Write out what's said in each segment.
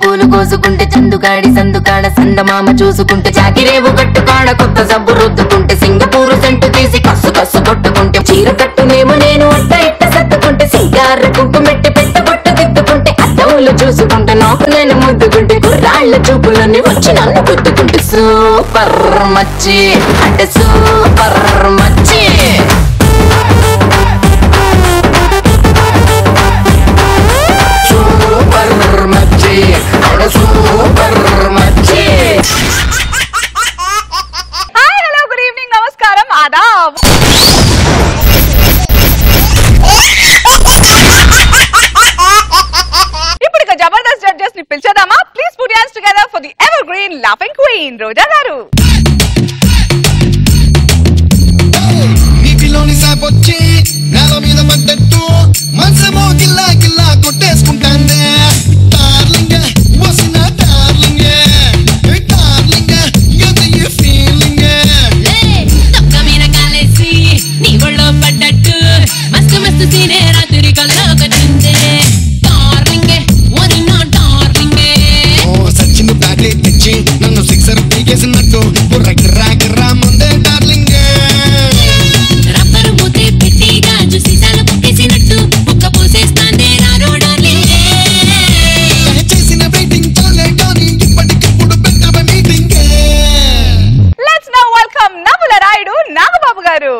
పూలు కోసుకుంటే చందుగాడి సందుకాడ సందమామ చూసుకుంటే చాకిరేవు కట్టుకాడ కొత్త సబ్బు రుద్దుకుంటే సింగపూరు సెంటు తీసి కస్సు కస్సు కొట్టుకుంటే చీర కట్టునేమో నేను అట్ట ఇట్ట సత్తుకుంటే సింగార కుంకుమెట్టి పెట్ట బొట్టు తిట్టుకుంటే అద్దములు చూసుకుంటే నాకు నేను ముద్దుకుంటే కుర్రాళ్ళ చూపులన్నీ వచ్చి నన్ను గుద్దుకుంటే సూపర్ మచ్చి అంటే సూపర్ మచ్చి హాయ్ హలో గుడ్ ఈవినింగ్ నమస్కారం ఆదాబ్ ఇప్పుడు ఇక జబర్దస్త్ జడ్జెస్ ని పిలిచేద్దామా please put your hands together for the evergreen laughing queen Roja garu నీటిలోని సాపొచ్చి నేల మీద పడ్డట్టు మనసేమో గిల్లా గిల్లా కొట్టేసుకుంటాందే డార్లింగ్ వసిన డార్లింగ్ డార్లింగ్ ఎంత ఈ ఫీలింగ్ తొక్క మీద కాలేసి నీ ఒళ్ళో పడ్డట్టు మస్తు మస్తు సీనే రాత్రి కల్లోకొచ్చిందే డార్లింగ్ వదిన డార్లింగ్ ఓ సచిన్ బ్యాటే తెచ్చి నన్ను సిక్సర్ పీకేసినట్టు బుర్ర గిర్రా గిర్రా ముందే డార్లింగ్ రబ్బరు మూతే పెట్టి గాజు సీసాలు పుట్టేసినట్టు ముక్క పోసేస్తాందే రారో డార్లింగ్ చేసిన వెయిటింగ్ చాలే కానీ ఇప్పటికిప్పుడు పెట్టవ మీటింగ్ లెట్స్ నౌ వెల్కమ్ నవల రాయుడు నాగబాబు గారు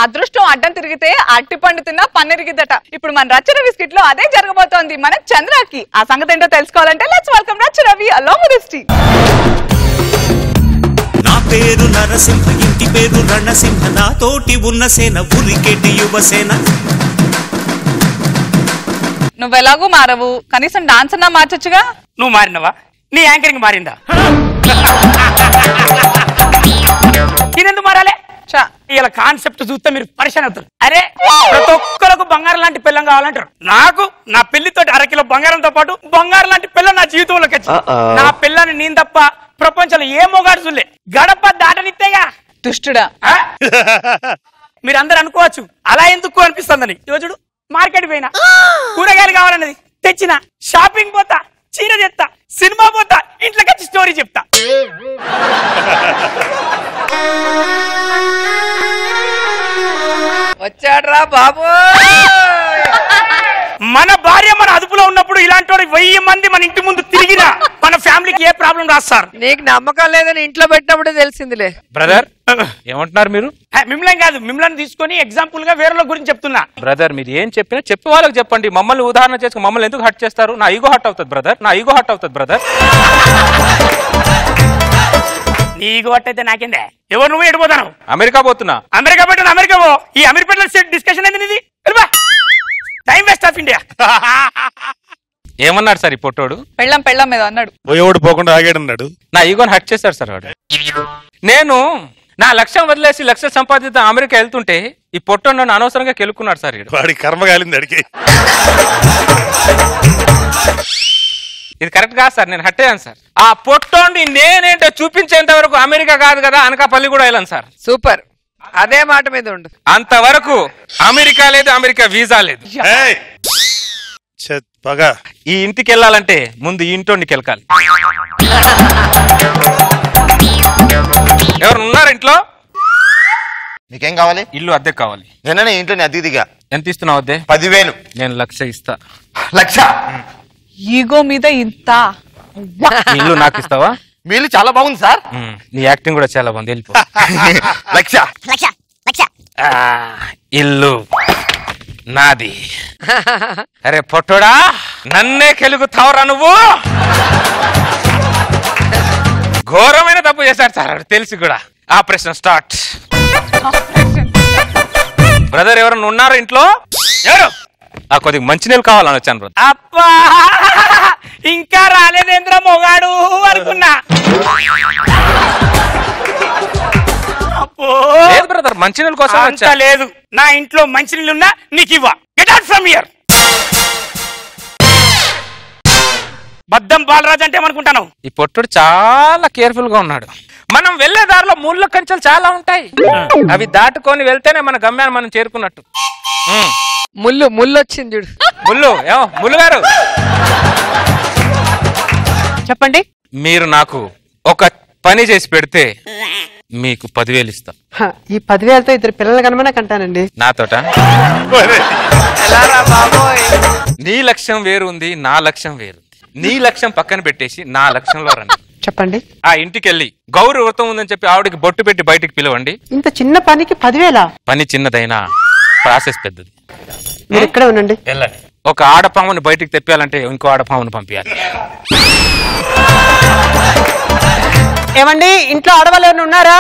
అదృష్టం అడ్డం తిరిగితే అట్టి పండు తిన్నా పన్నెరిగిద్దట ఇప్పుడు మన రచరవి స్కిట్ లో అదే జరగబోతోంది మన చంద్రకి ఆ సంగతి ఏంటో తెలుసుకోవాలంటే let's welcome Racha Ravi along with his team నా పేరు నరసింహ ఇంటి పేరు రణసింహ నాతోటి ఉన్న సేన ఉరికెటి యువసేన నువ్వెలాగూ మారవు కనీసం డాన్స్ అన్నా మార్చొచ్చుగా నువ్వు మారినవా నీ యాంకరింగ్ మారిందా నేనెందుకు మారాలే ఇలా కాన్సెప్ట్ చూస్తే మీరు పరిశాన్ అవుతారు అరే ప్రతి ఒక్కరికి బంగారం లాంటి పిల్లం కావాలంటారు నాకు నా పెళ్లితోటి అరకిలో బంగారంతో పాటు బంగారం లాంటి పిల్ల నా జీవితంలోకి వచ్చింది నా పిల్లని నేను తప్ప ప్రపంచంలో ఏ మొగాడు చూడలే గడప దాటనిత్తేగా దుష్టుడా మీరు అందరు అనుకోవచ్చు అలా ఎందుకు అనిపిస్తుందని చూడు మార్కెట్ పోయినా కూరగాయలు కావాలన్నది తెచ్చిన షాపింగ్ పోతా చీర తెస్తా సినిమా పోతా ఇంట్లోకి వచ్చి స్టోరీ చెప్తా వచ్చాడ్రా బాబు మన భార్య మన అదుపులో ఉన్నప్పుడు ఇలాంటి 1000 మంది మన ఇంటి ముందు తిరిగినా మన ఫ్యామిలీకి ఏ ప్రాబ్లం రాస్తారు నీకు నమ్మకం లేదని ఇంట్లో పెట్టినప్పుడే తెలిసిందిలే. బ్రదర్ ఏమంటున్నారు మీరు? మిమ్మల్ని కాదు మిమ్మల్ని తీసుకొని ఎగ్జాంపుల్ గా వేరే గురించి చెప్తున్నా. బ్రదర్ మీరు ఏం చెప్పినా చెప్పే వాళ్ళకి చెప్పండి, మమ్మల్ని ఉదాహరణ చేసుకుని మమ్మల్ని ఎందుకు హట్ చేస్తారు? నా ఈగో హట్ అవుతుంది బ్రదర్, నా ఈగో హట్ అవుతుంది బ్రదర్. నీ ఈగో హట్ అయితే నాకేందే? ఎవరు నువ్వు ఎడిపోతాను? అమెరికా పోతున్నా. అమెరికా పెట్టిన అమెరికా పో. ఈ అమెరికా డిస్కషన్ ఏంది నీది? Time waste of India. ఏమన్నాడు సార్ ఈ పొట్టోడు? పెళ్ళం పెళ్ళం మీద అన్నాడు. పోయేవాడు పోకుండా ఆగాడన్నాడు. నా ఈగోని హట్ చేశాడు సార్ వాడు. నేను నా లక్ష్యం వదిలేసి లక్ష్యం సంపాదిద్దాం అమెరికా వెళ్తుంటే ఈ పొట్టోడు నన్ను అనవసరంగా కెలుక్కున్నాడు సార్. వాడి కర్మ కాలింది అడిగి. ఇది కరెక్ట్ కాదు సార్, నేను హట్ అయ్యాను సార్. ఆ పొట్టోండి నేనేంటో చూపించేంత వరకు అమెరికా కాదు కదా అనకాపల్లి కూడా వెళ్ళాను సార్. సూపర్, అదే మాట మీద ఉండు. అంతవరకు అమెరికా లేదు, అమెరికా వీసా లేదు. ఈ ఇంటికి వెళ్ళాలంటే ముందు ఈ ఇంటోనికి వెళ్ళాలి. ఎవరు ఉన్నారు ఇంట్లో? నీకేం కావాలి? ఇల్లు అద్దె కావాలి. నేనే ఇంట్లో అద్దెదిగా. ఎంత ఇస్తున్నావు అద్దె? 10,000. నేను 1,00,000 ఇస్తా. 1,00,000? ఈగో మీద ఇంత. ఇల్లు నాకు ఇస్తావా? మీ ఇల్లు చాలా బాగుంది సార్. నీ యాక్టింగ్ కూడా చాలా బాగుంది. వెళ్ళిపో. 1,00,000. ఇల్లు నాది. అరే పొట్టోడా, నన్నే కెలుగుతావురా నువ్వు? ఘోరమైన తప్పు చేశాడు సార్ తెలిసి కూడా. Operation start. బ్రదర్ ఎవరన్నా ఉన్నారా ఇంట్లో? ఎవరు? కొద్దిగా మంచినీళ్ళు కావాలని వచ్చాను బ్రదర్. అబ్బా ఇంకా రాలేదేంద్ర మొగాడు అనుకున్నా. లేదు బ్రదర్, మంచినీళ్ళ కోసం అంత లేదు. నా ఇంట్లో మంచినీళ్ళున్నా నీకు ఇవ్వ. Get out from here. Baddam Balaraju అంటే ఏమనుకుంటాను? ఈ పొట్టుడు చాలా కేర్ఫుల్ గా ఉన్నాడు. మనం వెళ్లే దారిలో ముళ్ళ కంచెలు చాలా ఉంటాయి, అవి దాటుకొని వెళ్తేనే మన గమ్యాన్ని మనం చేరుకున్నట్టు. ముళ్ళు వచ్చింది చూడు. ముళ్ళు గారు చెప్పండి. మీరు నాకు ఒక పని చేసి పెడితే మీకు 10,000 ఇస్తా. ఈ 10,000తో ఇద్దరు పిల్లలు కనమన్నా కంటానండి. నాతోట నీ లక్ష్యం వేరు ఉంది, నా లక్ష్యం వేరు. నీ లక్ష్యం పక్కన పెట్టేసి నా లక్ష్యంలో రండి. చెప్పండి. ఆ ఇంటికి వెళ్ళి గౌరీ వ్రతం ఉందని చెప్పి ఆవిడకి బొట్టు పెట్టి బయటికి పిలవండి. ఇంత చిన్న పనికి 10,000? పని చిన్నదైనా ప్రాసెస్ పెద్దది. మీరు ఇక్కడే ఉండండి. వెళ్ళండి. ఒక ఆడపాముని బయటికి తెప్పాలంటే ఇంకో ఆడపాముని పంపించాలి. ఏమండి, ఇంట్లో ఆడవాళ్ళు ఎవరైనా ఉన్నారా?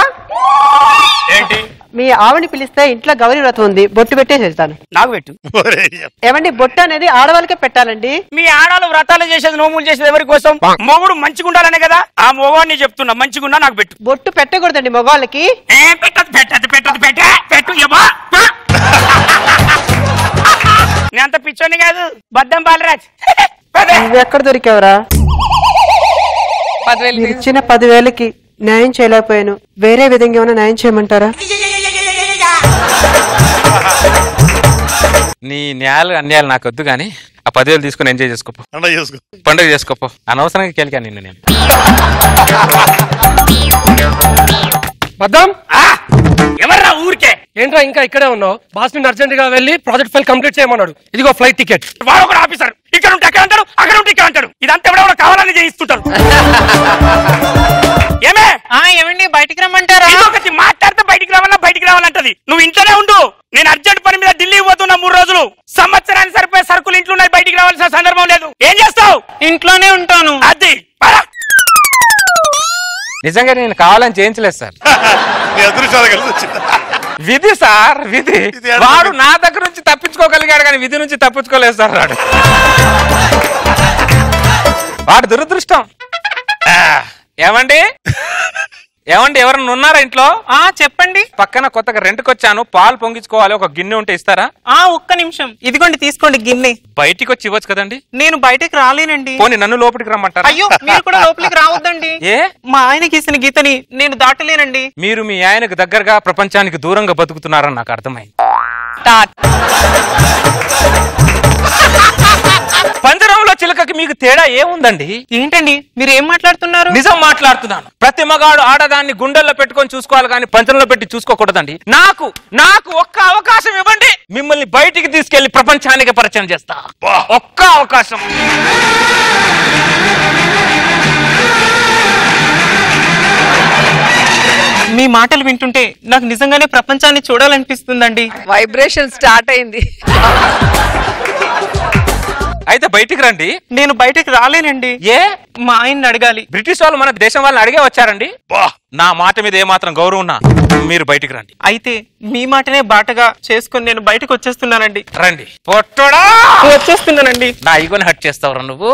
ఏంటి? మీ ఆవిని పిలిస్తే ఇంట్లో గౌరీ వ్రతం ఉంది, బొట్టు పెట్టేసి వెళ్తాను. నాకు పెట్టు. ఏమండి, బొట్టు అనేది ఆడవాళ్ళకే పెట్టాలండి. మీ ఆడాలు వ్రతాలు చేసేది, నోములు చేసేది ఎవరి కోసం? మొగుడు మంచిగా ఉండాలనే కదా. ఆ మొగాడిని చెప్తున్నా, మంచిగున్నా నాకు పెట్టు. బొట్టు పెట్టకూడదండి మగవాళ్ళకి. పెట్టు నేను అంత పిచ్చోని కాదు, బద్దం బాలరాజ్. నువ్వు ఎక్కడ దొరికావురా? 10,000 మీరు ఇచ్చిన 10,000కి న్యాయం చేయలేకపోయాను. వేరే విధంగా ఏమైనా న్యాయం చేయమంటారా? నీ న్యాయాలు అన్యాయాలు నాకు వద్దు కానీ ఆ 10,000 తీసుకుని ఎంజాయ్ చేసుకోపో, పండుగ చేసుకోపో. అనవసరంగా కెలికా నిన్ను నేను. బద్దం ఎవర్రా ఊరికే? ఏంట్రా ఇంకా ఇక్కడే ఉన్నావు? బాస్ ని అర్జెంట్ గా వెళ్ళి ప్రాజెక్ట్ ఫైల్ కంప్లీట్ చేయమన్నాడు. ఇదిగో ఫ్లైట్ టికెట్. వాడు ఒక ఆఫీసర్, ఇక్కడ ఉంటే అక్కడ అంటాడు, అక్కడ ఉంటే ఇక్కడ అంటాడు. ఇదంతా ఎవడో కావాలని చేయిస్తుంటారు. ఏమండి బయటికి రమ్మంటారా? మాట్లాడితే బయటికి రావాలంటది. నువ్వు ఇంట్లోనే ఉండు, నేను అర్జెంట్ పని మీద ఢిల్లీ పోతున్నా 3 రోజులు. సంవత్సరానికి సరిపోయే సరుకులు ఇంట్లో ఉన్నాయి, బయటికి రావాల్సిన సందర్భం లేదు. ఏం చేస్తావు? ఇంట్లోనే ఉంటాను. అది నిజంగా నేను కావాలని చేయించలేదు సార్. విధి సార్, విధి. వాడు నా దగ్గర నుంచి తప్పించుకోగలిగాడు కానీ విధి నుంచి తప్పించుకోలేదు సార్. వాడు దురదృష్టం. ఏమండి ఎవరన్నా ఉన్నారా ఇంట్లో? చెప్పండి. పక్కన కొత్తగా రెంట్కి వచ్చాను, పాలు పొంగించుకోవాలి, ఒక గిన్నె ఉంటే ఇస్తారా? ఒక్క నిమిషం. ఇదిగోండి తీసుకోండి గిన్నె. బయటికి వచ్చి ఇవ్వచ్చు కదండి. నేను బయటకు రాలేనండి. పోనీ నన్ను లోపలికి రమ్మంటారా? అయ్యో, మీరు కూడా లోపలికి రావద్దండి. ఏ? మా ఆయన గీసిన గీతని నేను దాటలేనండి. మీరు మీ ఆయనకు దగ్గరగా ప్రపంచానికి దూరంగా బతుకుతున్నారని నాకు అర్థమైంది. పంజరంలో చిలకకి మీకు తేడా ఏముందండి? ఏంటండి మీరు ఏం మాట్లాడుతున్నారు? నిజం మాట్లాడుతున్నాను. ప్రతి మగాడు ఆడదాన్ని గుండెల్లో పెట్టుకొని చూసుకోవాలి కానీ పంజరంలో పెట్టి చూసుకోకూడదండి. నాకు ఒక్క అవకాశం ఇవ్వండి, మిమ్మల్ని బయటికి తీసుకెళ్లి ప్రపంచానికి పరిచయం చేస్తా. ఒక్క అవకాశం. మీ మాటలు వింటుంటే నాకు నిజంగానే ప్రపంచాన్ని చూడాలనిపిస్తుందండి. వైబ్రేషన్ స్టార్ట్ అయింది. అయితే బయటికి రండి. నేను బయటికి రాలేనండి. ఏ? మా ఆయన్ని అడగాలి. బ్రిటిష్ వాళ్ళు మన దేశం వాళ్ళని అడిగే వచ్చారండి. నా మాట మీద ఏమాత్రం గౌరవం ఉన్నా మీరు బయటికి రండి. అయితే మీ మాటనే బాటగా చేసుకుని నేను బయటకు వచ్చేస్తున్నానండి. రండి. పొట్టోడా వచ్చేస్తున్నానండి. నా ఈగోని హట్ చేస్తావురా నువ్వు.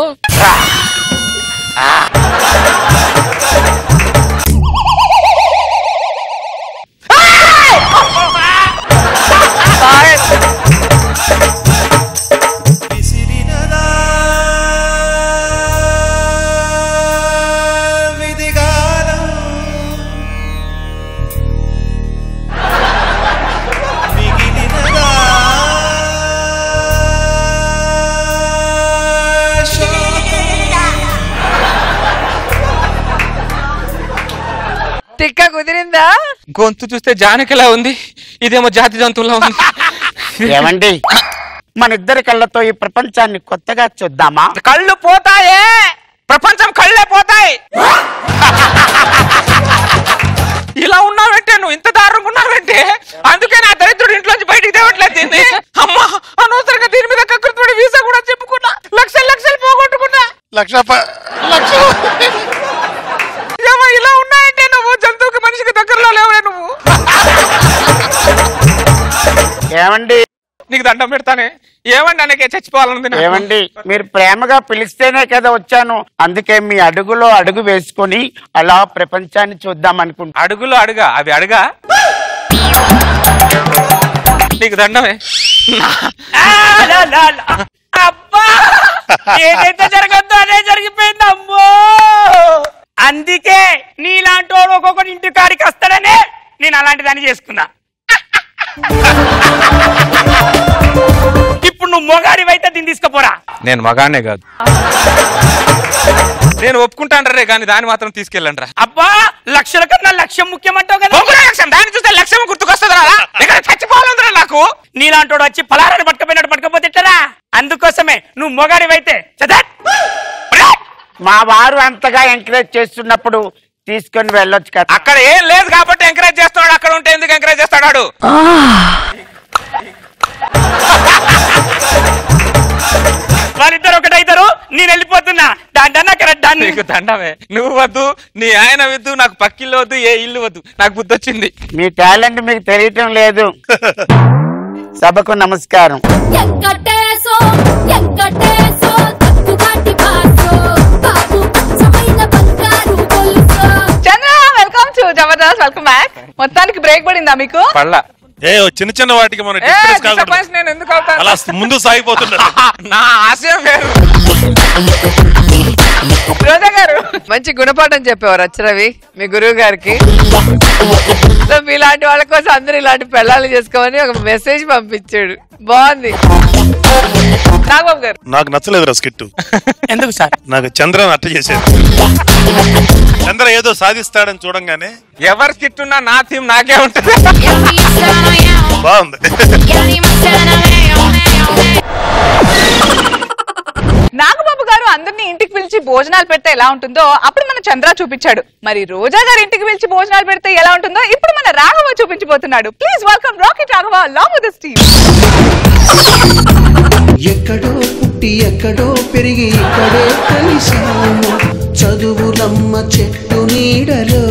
తిక్క కుదిరిందా? గొంతు చూస్తే జానకిలా ఉంది, ఇదేమో జాతి జంతువులా ఉంది. ఏమండి, మన ఇద్దరి కళ్ళతో ఈ ప్రపంచాన్ని కొత్తగా చూద్దామా? కళ్ళు పోతాయే, ప్రపంచం కళ్ళే పోతాయి. ఇలా ఉన్నావంటే, నువ్వు ఇంత దారుణంగా ఉన్నావంటే అందుకే నా దరిద్రుడు ఇంట్లోంచి బయటికి తేవట్లేదు. దీన్ని అమ్మా అనవసరంగా దీని మీద కకృతుడి వీసా కూడా చెప్పుకున్నా, లక్షలు పోగొట్టుకున్నా. ఏమో ఇలా ఉన్నాయంటే నువ్వు జంతువుకి మనిషికి దగ్గరలో లేవే నువ్వు. ఏమండి, నీకు దండం పెడతానే. ఏమండి అనకే చచ్చిపోవాలనుంది. ఏమండి, మీరు ప్రేమగా పిలిస్తేనే కదా వచ్చాను. అందుకే మీ అడుగులో అడుగు వేసుకొని అలా ప్రపంచాన్ని చూద్దాం అనుకుంటా. అడుగులో అడుగా? అవి అడుగా? నీకు దండమే. అబ్బా ఏదైతే జరగద్దు అదే జరిగిపోయింది అమ్మో. అందుకే నీలాంటి వాడు ఒక్కొక్కటి ఇంటి కాడికి వస్తాడనే నేను అలాంటి దాన్ని చేసుకున్నా. ఇప్పుడు నువ్వు మొగాడివైతే దీన్ని తీసుకుపోరా. నేను మగానే కాదు, నేను ఒప్పుకుంటాను రే, కానీ దాన్ని మాత్రం తీసుకెళ్ళండి రా. అబ్బా లక్షల కన్నా లక్ష్యం ముఖ్యమంటావు కదా. లక్ష్యం దాన్ని చూస్తే లక్ష్యం గుర్తుకొస్తుందా? చచ్చిపోవాలందరా నాకు. నీలాంటి వాడు వచ్చి పలారాన్ని పట్టుకపోయినట్టు పట్టుకపోతే ఎట్లరా? అందుకోసమే నువ్వు మొగాడివైతే మా వారు అంతగా ఎంకరేజ్ చేస్తున్నప్పుడు తీసుకొని వెళ్ళొచ్చు కదా. అక్కడ ఏం లేదు కాబట్టి ఎంకరేజ్ చేస్తున్నాడు, అక్కడ ఉంటే ఎందుకు ఎంకరేజ్ చేస్తాడు? వాళ్ళిద్దరు ఒకటైతారు, నేను వెళ్ళిపోతున్నా. నీకు దండమే, నువ్వు వద్దు, నీ ఆయన వద్దు, నాకు పక్కిల్లు వద్దు, ఏ ఇల్లు వద్దు, నాకు బుద్ధి వచ్చింది. మీ టాలెంట్ మీకు తెలియటం లేదు. సభకు నమస్కారం. Chandra welcome to Jabardasth, welcome back. మొత్తానికి బ్రేక్ పడిందా మీకు? పళ్ళ చిన్న చిన్న వాటికి మనం నేను ఎందుకు అవుతాను? అలా ముందు సాగిపోతున్నారు. నా ఆశయం వేరు. రోజా గారు మంచి గుణపాఠం చెప్పేవారు రచరవి మీ గురువు గారికి. సో మీలాంటి వాళ్ళ కోసం అందరూ ఇలాంటి పెళ్ళాలు చేసుకోమని ఒక మెసేజ్ పంపించాడు. బాగుంది. నాగబాబు గారు నాకు నచ్చలేదు రా స్కిట్. ఎందుకు సార్? నాకు చంద్రని అట్ట చేసేది. చంద్ర ఏదో సాధిస్తాడని చూడంగానే ఎవరు స్కిట్ ఉన్నా నా థీమ్ నాకే ఉంటుంది. బాగుంది. నాగబాబు గారు అందరినీ ఇంటికి పిలిచి భోజనాలు పెడితే ఎలా ఉంటుందో అప్పుడు మన చంద్ర చూపించాడు. మరి రోజా గారు ఇంటికి పిలిచి భోజనాలు పెడితే ఎలా ఉంటుందో ఇప్పుడు మన రాఘవ చూపించబోతున్నాడు. Please welcome Rocket Raghava along with his team. ఎక్కడో పుట్టి ఎక్కడో పెరిగి ఇక్కడే కలిసాము చదువులమ్మ చెట్టు నీడలో.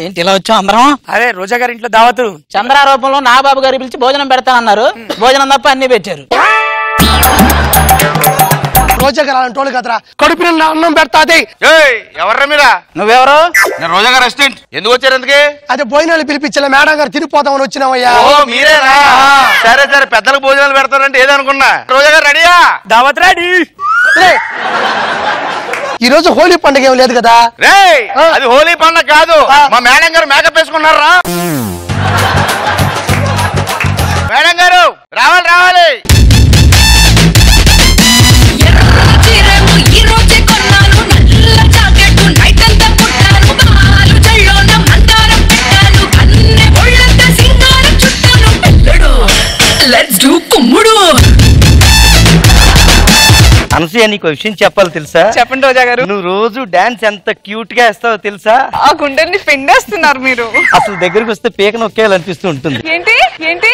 ఏంటి ఇలా వచ్చాం అందరం? అదే రోజా గారి ఇంట్లో దావతు. చంద్రారూపంలో నాగబాబు గారి పిలిచి భోజనం పెడతానన్నారు. భోజనం తప్ప అన్ని పెట్టారు. రోజా గారు అలాంటి వాళ్ళు కదరా, కడుపు నిండా అన్నం పెడతాది. ఎవర్రా మీరా? నువ్వెవరు? నేను రోజా గారు రెస్టారెంట్. ఎందుకు వచ్చారు? ఎందుకే? అదే భోజనాలు పిలిపించలే, మేడం గారు తిరిగిపోతామని వచ్చినామయ్యా. ఓ మీరేనా? సరే సరే, పెద్దలకు భోజనాలు పెడతారంటే ఏదనుకున్నా. రోజా గారు రెడీయా? దావత్ రెడీ. ఈ రోజు హోలీ పండుగ ఏం లేదు కదా? అది హోలీ పండుగ కాదు, మా మేడం గారు మేకప్ వేసుకున్నారా? మేడం గారు రావాలి రావాలి. అనసూయ నీకు విషయం చెప్పాలి తెలుసా? చెప్పండి రోజా గారు. నువ్వు రోజు డాన్స్ ఎంత క్యూట్ గా వేస్తావో తెలుసా? ఆ గుండెని పిండేస్తున్నారు మీరు. అసలు దగ్గరకు వస్తే పీక నొక్కేయాలనిపిస్తూ ఉంటుంది. ఏంటి ఏంటి?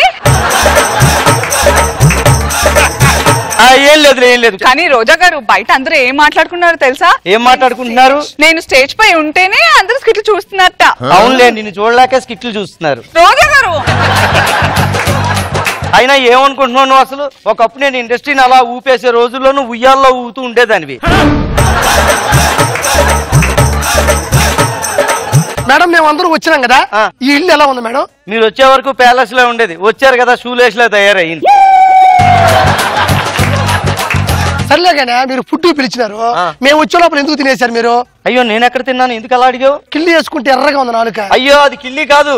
ఏం లేదు ఏం లేదు. కానీ రోజా గారు బయట అందరూ ఏం మాట్లాడుకున్నారో తెలుసా? ఏం మాట్లాడుకుంటున్నారు? నేను స్టేజ్ పై ఉంటేనే అందరూ స్కిట్లు చూస్తున్నట్ట. అవునులే, నిన్ను చూడలేక స్కిట్లు చూస్తున్నారు. రోజా గారు అయినా ఏమనుకుంటున్నావు నువ్వు? అసలు ఒకప్పుడు నేను ఇండస్ట్రీని అలా ఊపేసే రోజుల్లో నువ్వు ఉయ్యాల్లో ఊగుతూ ఉండేదానివి. మేడం మేము అందరూ వచ్చినాం కదా, ఈ ఇల్లు ఎలా ఉంది మేడం? మీరు వచ్చే వరకు ప్యాలెస్ లో ఉండేది, వచ్చారు కదా షూలేస్ లో తయారయ్యింది. సర్లేగానే మీరు ఫుడ్ పిలిచినారు, మేము వచ్చే లోపల ఎందుకు తినేశారు మీరు? అయ్యో నేను ఎక్కడ తిన్నాను, ఎందుకు అలా అడిగావు? కిల్లి వేసుకుంటే ఎర్రగా ఉంది నాలుక. అయ్యో అది కిల్లి కాదు,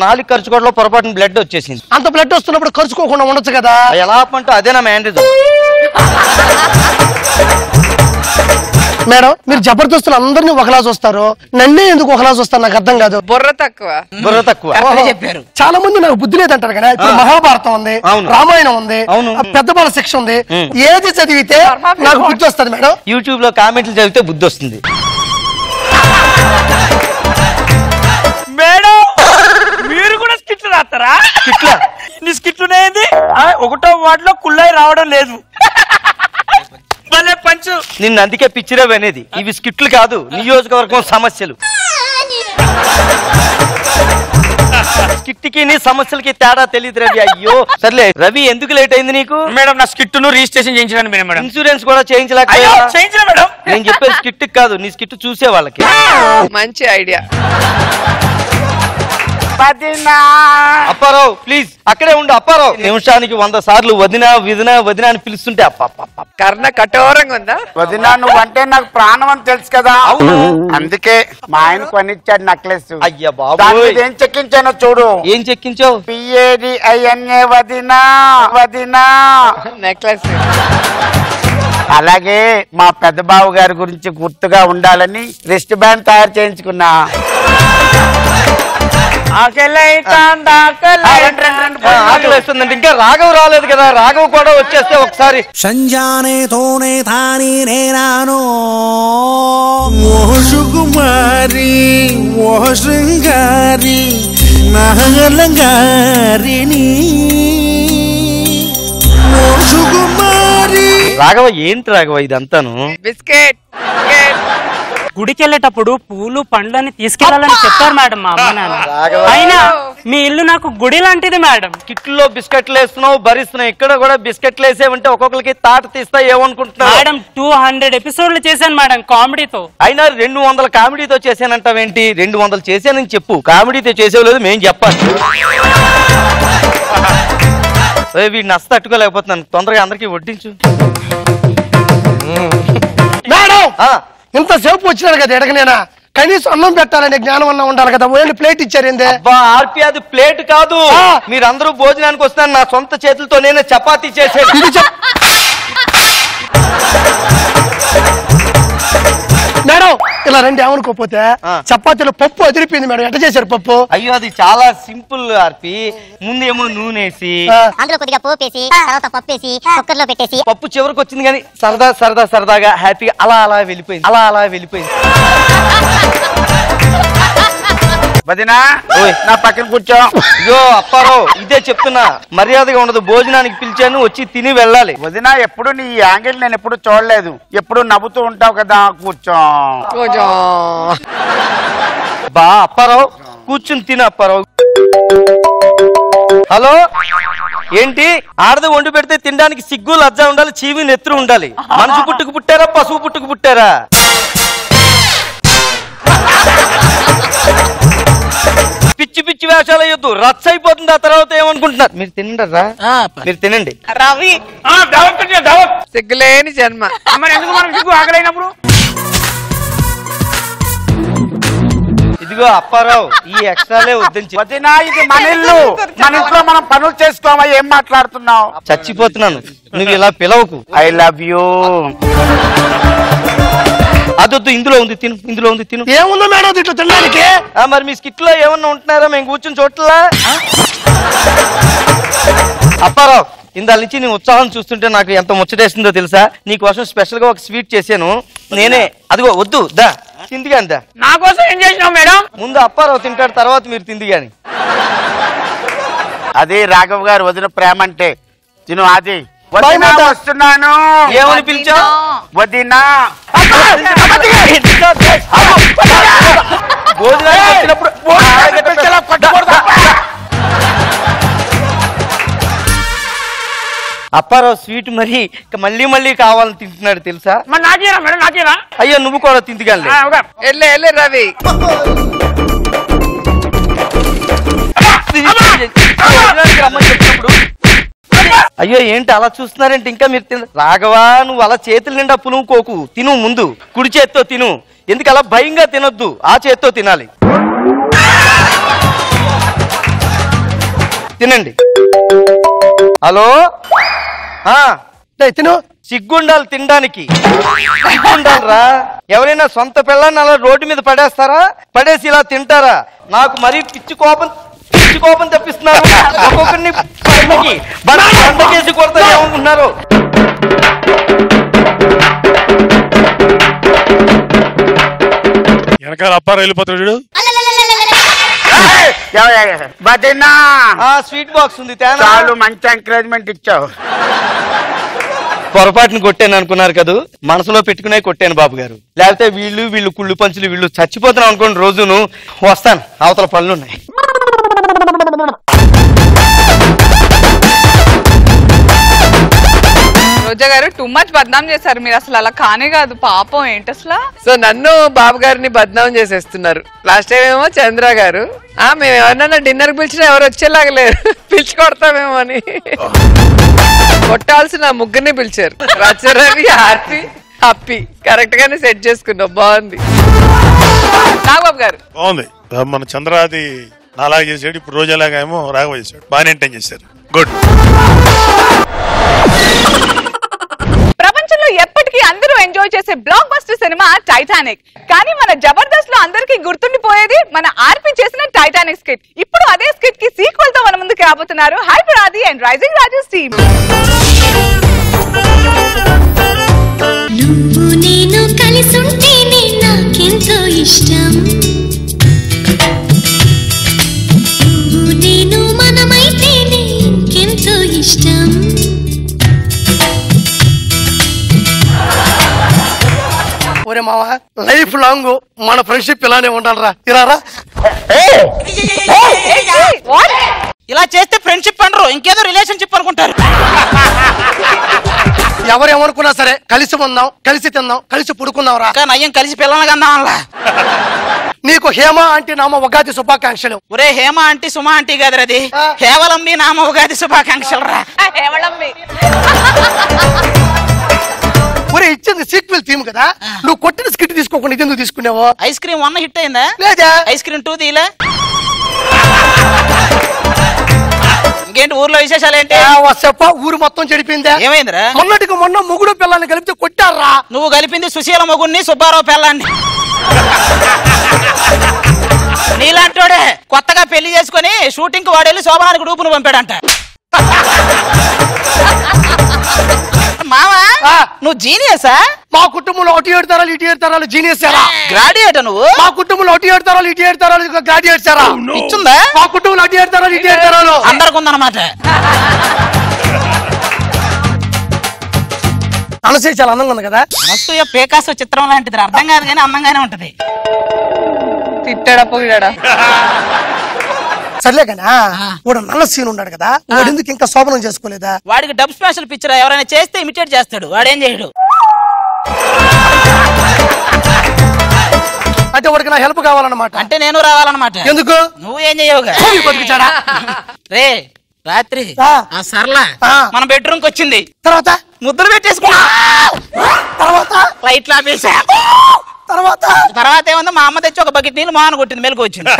నాలుగు ఖర్చుకోవడంలో పొరపాటున బ్లడ్ వచ్చేసింది. అంత బ్లడ్ వస్తున్నప్పుడు ఖర్చుకోకుండా ఉండొచ్చు కదా. ఎలా ఆపంటే అదే నా మేనేజర్. మేడం మీరు జబర్దస్తులు అందరినీ ఒకలా చూస్తారు, నన్నే ఎందుకు ఒకలా చూస్తారు నాకు అర్థం కాదు. బుర్ర తక్కువ. బుర్ర తక్కువ చెప్పారు. చాలా మంది నాకు బుద్ధి లేదంటారు కదా. ఇప్పుడు మహాభారతం ఉంది, రామాయణం ఉంది, పెద్ద బాల శిక్ష ఉంది. ఏది చదివితే నాకు బుద్ధి వస్తుంది మేడం? యూట్యూబ్ లో కామెంట్లు చదివితే బుద్ధి వస్తుంది. మేడం మీరు కూడా స్కిట్లు రాస్తారా? స్కిట్లా? నీ స్కిట్లునేది ఒకటో వాటిలో కుళ్ళాయి రావడం లేదు. పంచు నిన్ను అందుకే పిచ్చిరేవ్ అనేది. ఇవి స్కిట్లు కాదు, నియోజకవర్గం సమస్యలు. స్కిట్కి నీ సమస్యలకి తేడా తెలియదు రవి. అయ్యో సర్లే రవి, ఎందుకు లేట్ అయింది నీకు? మేడం నా స్కిట్ ను రిజిస్ట్రేషన్ చేయించడానికి మేడం. ఇన్సూరెన్స్ కూడా చేయించలేకపోయా? నేను చెప్పేది స్కిట్ కాదు, నీ స్కిట్ చూసే వాళ్ళకి. మంచి ఐడియా. వదినా. అప్పారావు ప్లీజ్ అక్కడే ఉండు. అప్పారావు నిమిషానికి 100 సార్లు వదినా వదినా వదినా అని పిలుస్తుంటే కర్ణ కఠోరంగా ఉందా? వదినా నువ్వు అంటే నాకు ప్రాణం అని తెలుసు కదా. అందుకే మా ఆయన కొనిచ్చాడు నెక్లెస్. అయ్యా బాబు ఏం చెక్కించానో చూడు. ఏం చెక్కించావు? PADINA వదినా వదినా నెక్లెస్. అలాగే మా పెద్ద బావు గారి గురించి గుర్తుగా ఉండాలని రిస్ట్ బ్యాండ్ తయారు చేయించుకున్నా. ఆకలిస్తుందంటే ఇంకా రాఘవ్ రాలేదు కదా. రాఘవ్ కూడా వచ్చేస్తే ఒకసారి. సంజానే తోనే తాని నేనాను ఓ సుకుమారి ఓ శృంగారి నహలంగారిని ఓ సుకుమారి. రాఘవ ఏంటి రాఘవ ఇదంతాను? బిస్కెట్. గుడికి వెళ్ళేటప్పుడు పూలు పండ్లని తీసుకెళ్లాలని చెప్పారు మేడం మా అమ్మ నాన్న. అయినా మీ ఇల్లు నాకు గుడి లాంటిది మేడం. కిట్లో బిస్కెట్లు వేస్తున్నావు భరిస్తున్నావు. ఇక్కడ కూడా బిస్కెట్లు వేసేవంటే ఒక్కొక్కరికి తాట తీస్తా ఏమనుకుంటున్నావు మేడం? 200 ఎపిసోడ్లు చేశాను మేడం కామెడీతో. అయినా 200 కామెడీతో చేశానంటావేంటి? 200 చేశానని చెప్పు, కామెడీతో చేసేవి లేదు మేము చెప్పాలి. వీడిని నష్ట తట్టుకోలేకపోతున్నాను. తొందరగా అందరికి వడ్డించు. మేడం ఇంతసేపు వచ్చినారు కదా ఎడగనేనా? కనీసం అన్నం పెట్టాలనే జ్ఞానం అన్న ఉండాలి కదా. Only plate ఇచ్చారేందే? ఆర్పి అది ప్లేట్ కాదు. మీరందరూ భోజనానికి వస్తున్నారు. నా సొంత చేతులతో నేనే చపాతీ చేసేది. మేడం ఇలా రండి. ఏమనుకోపోతే చపాతీలో పప్పు అదిరిపోయింది మేడం. ఎట్లా చేశారు పప్పు? అయ్యో అది చాలా సింపుల్ ఆర్పి. ముందేమో నూనె వేసి అందులో కొద్దిగా పోపేసి తర్వాత పప్పు వేసి కుక్కర్ లో పెట్టేసి పప్పు చివరికి వచ్చింది కానీ సరదాగా హ్యాపీగా అలా వెళ్ళిపోయింది. వదినా నా పక్కన కూర్చో. అయ్యో అప్పారావు ఇదే చెప్తున్నా, మర్యాదగా ఉండదు. భోజనానికి పిలిచాను, వచ్చి తిని వెళ్ళాలి. వదినా ఎప్పుడు నీ యాంగిల్ నేను ఎప్పుడు చూడలేదు. ఎప్పుడు నవ్వుతూ ఉంటావు కదా. కూర్చో. బా అప్పారావు కూర్చుని తిన. అప్పారావు హలో ఏంటి? ఆడది వండి పెడితే తినడానికి సిగ్గు లజ్జ ఉండాలి, చీవి నెత్తురు ఉండాలి. మనిషి పుట్టుకు పుట్టారా పశువు పుట్టుకు పుట్టారా? పిచ్చి పిచ్చి వేషాలు అయ్యొద్దు, రచ్చ అయిపోతుంది. ఆ తర్వాత ఏమనుకుంటున్నారు? మీరు తినండిరా, మీరు తినండి. రవి సిగ్గులేని జన్మ. ఎందుకు మనం సిగ్గు ఆకలైనప్పుడు? ఇదిగో అప్పారావు ఈ ఎక్స్ట్రాలే వద్దని. వదినా ఇది మన ఇల్లు, మన ఇంట్లో మనం పనులు చేసుకోమా? ఏం మాట్లాడుతున్నావు? చచ్చిపోతున్నాను, నువ్వు ఇలా పిలవకు. I love you. అదొద్దు, ఇందులో ఉంది తిను, ఇందులో ఉంది తిను. ఏముందో మేడం ఇట్లా తినడానికి? మరి మీ స్కిట్ లో ఏమన్నా ఉంటున్నారా? మేము కూర్చుని చోట్లా. అప్పారావు ఇందాల నుంచి నీ ఉత్సాహం చూస్తుంటే నాకు ఎంత ముచ్చటేస్తుందో తెలుసా? నీకోసం స్పెషల్ గా ఒక స్వీట్ చేశాను నేనే. అదిగో వద్దు దా తింది కాని దా. నా కోసం ఏం చేసినావు మేడం? ముందు అప్పారావు తింటాడు, తర్వాత మీరు తింది కాని. అదే రాఘవ్ గారు వదిన ప్రేమ అంటే. తిను అది. వదినా వస్తున్నాను. ఏమని పిలిచావు? వదినా. భోజనానికి వచ్చినప్పుడు అప్పారావు స్వీట్ మరి మళ్ళీ కావాలని తింటున్నాడు తెలుసా? నాకేనా మేడం? నాకేనా? అయ్యో నువ్వు కూడా తిందిగాలి. వెళ్ళే రవి. అయ్యో ఏంటి అలా చూస్తున్నారంటే ఇంకా మీరు తిన. రాఘవా నువ్వు అలా చేతుల నిండా పులుముకోకు, తిను. ముందు కుడి చేత్తో తిను. ఎందుకు అలా భయంగా తినొద్దు, ఆ చేత్తో తినాలి. తినండి. హలో తిను. సిగ్గుండాలి తినడానికి, సిగ్గుండాలిరా. ఎవరైనా సొంత పిల్లాన్ని అలా రోడ్డు మీద పడేస్తారా? పడేసి ఇలా తింటారా? నాకు మరీ పిచ్చి కోపం తెప్పిస్తున్నారు. ఒక్కొక్కరిని బండకేసి కొడతా ఏమనుకుంటున్నారు? వెనకాల అప్పారావు వెళ్ళిపోతాడు. స్వీట్ బాక్స్ ఉంది, చాలు. మంచి ఎంకరేజ్మెంట్ ఇచ్చావు. పొరపాటును కొట్టాను అనుకున్నారు కదా, మనసులో పెట్టుకునే కొట్టాను బాబు గారు. లేకపోతే వీళ్ళు కుళ్ళు పంచులు వీళ్ళు చచ్చిపోతున్నాం అనుకోండి. రోజును వస్తాను, అవతల పనులున్నాయి. రోజా గారు 2 మచ్ బద్నాం చేశారు మీరు. అసలు అలా కానే కాదు పాపం. ఏంటి అసలు? సో నన్ను బాబు గారిని బద్నాం చేసేస్తున్నారు. లాస్ట్ టైం ఏమో చంద్ర గారు మేము ఎవరన్నా డిన్నర్ పిలిచినా ఎవరు వచ్చేలాగా లేరు, పిలిచి కొడతామేమో అని కొట్టాల్సిన ముగ్గురిని పిలిచారు. రచరవి, హార్పి, హ్యాపీ. కరెక్ట్ గానే సెట్ చేసుకున్నాం. బాగుంది. నాగబాబు గారు బాగుంది. మన చంద్రాది నాలాగా చేసాడు, ఇప్పుడు రోజులాగా ఏమో రాఘవ చేశాడు. బాగా మెయింటైన్ చేశారు. గుడ్. ప్రపంచంలో ఎప్పటికీ అందరూ ఎంజాయ్ చేసే బ్లాక్ బస్టర్ సినిమా టైటానిక్. కానీ మన జబర్దస్త్ లో అందరికీ గుర్తుండిపోయేది మన ఆర్పి చేసిన టైటానిక్ స్కిట్. ఇప్పుడు అదే స్కిట్ కి సీక్వెల్ తో మన ముందుకు రాబోతున్నారు హైపర్ ఆది అండ్ రైజింగ్ రాజెస్ టీమ్. నువ్వు నేను కలిసుంటేనే నాకెంతో ఇష్టం, నువ్వు నేను మనమైతేనే ఇంకెంతో ఇష్టం. ఒరే మావా, లైఫ్ లాంగ్ మన ఫ్రెండ్షిప్ ఇలానే ఉండాలరా. ఇరారా ఇలా చేస్తే ఫ్రెండ్షిప్ అనరు, ఇంకేదో రిలేషన్షిప్ అనుకుంటారు. ఎవరేమనుకున్నా సరే కలిసి ఉందాం, కలిసి తిందాం, కలిసి పుడుకుందాం రా. నయ్యం కలిసి పిల్లలు కన్నా. నీకు హేమ ఆంటీ నామ ఉగాది శుభాకాంక్షలు. ఒరే హేమ ఆంటీ సుమా ఆంటీ కాదురది, హేవలమ్మి నామ ఉగాది శుభాకాంక్షలు రా. ఒరే ఇచ్చింది సీక్వెల్ థీమ్ కదా, నువ్వు కొట్టిన స్కిట్ తీసుకోకుండా ఇది ఎందుకు తీసుకున్నావు? ఐస్ క్రీమ్ 1 హిట్ అయిందా? లేదా ఐస్ క్రీమ్ 2 తీలే. ఇంకేంటి ఊర్లో విశేషాలు ఏంటి? చెప్ప, ఊరు మొత్తం చెడిపోయిందా? ఏమైందిరా? మొన్నటికి మొన్న మొగుడు పిల్లల్ని కలిపితే కొట్టారా? నువ్వు కలిపింది సుశీల మొగుడిని సుబ్బారావు పిల్లాన్ని. నీలాంటోడే కొత్తగా పెళ్లి చేసుకుని షూటింగ్ కు వాడేళ్ళి శోభనానికి డూపును పంపాడంట. మావా నువ్వు జీనియసా? మా కుటుంబంలో 1 తరాలు 2 తరాలు జీనియస్. గ్రాడ్యుయేట్ నువ్వు? మా కుటుంబంలో 1 తరాలు 2 తరాలు గ్రాడ్యుయేట్. ఇచ్చుందా? మా కుటుంబంలో 1 తరాలు 2 తరాలు అందరికి ఉందన్నమాట. అనసూయ చాలా అందంగా ఉంది కదా. అనసూయ పేకాసో చిత్రం లాంటిది, అర్థం కాదు కానీ అందంగానే ఉంటది. తిట్టాడా పొగిడాడా? సర్లే కానీ వాడు నల్ల సీన్ ఉన్నాడు కదా, వాడు ఎందుకు ఇంకా శోభనం చేసుకోలేదా? వాడికి డబ్ స్పెషల్ పిక్చర్ ఎవరైనా చేస్తే ఇమిటేట్ చేస్తాడు, వాడేం చేయడు. అంటే వాడికి నా హెల్ప్ కావాలన్నమాట. అంటే నేను రావాలన్నమాట. ఎందుకు? నువ్వు ఏం చేయవుగా. రే రాత్రి ఆ సర్లా మన బెడ్రూమ్ కి వచ్చింది, తర్వాత ముద్దులు పెట్టేసుకున్నా, తర్వాత లైట్లు ఆపేసా, తర్వాత ఏమన్నా మా అమ్మ తెచ్చి ఒక బకెట్ నీళ్ళు మాన కొట్టింది, మెలకు వచ్చింది.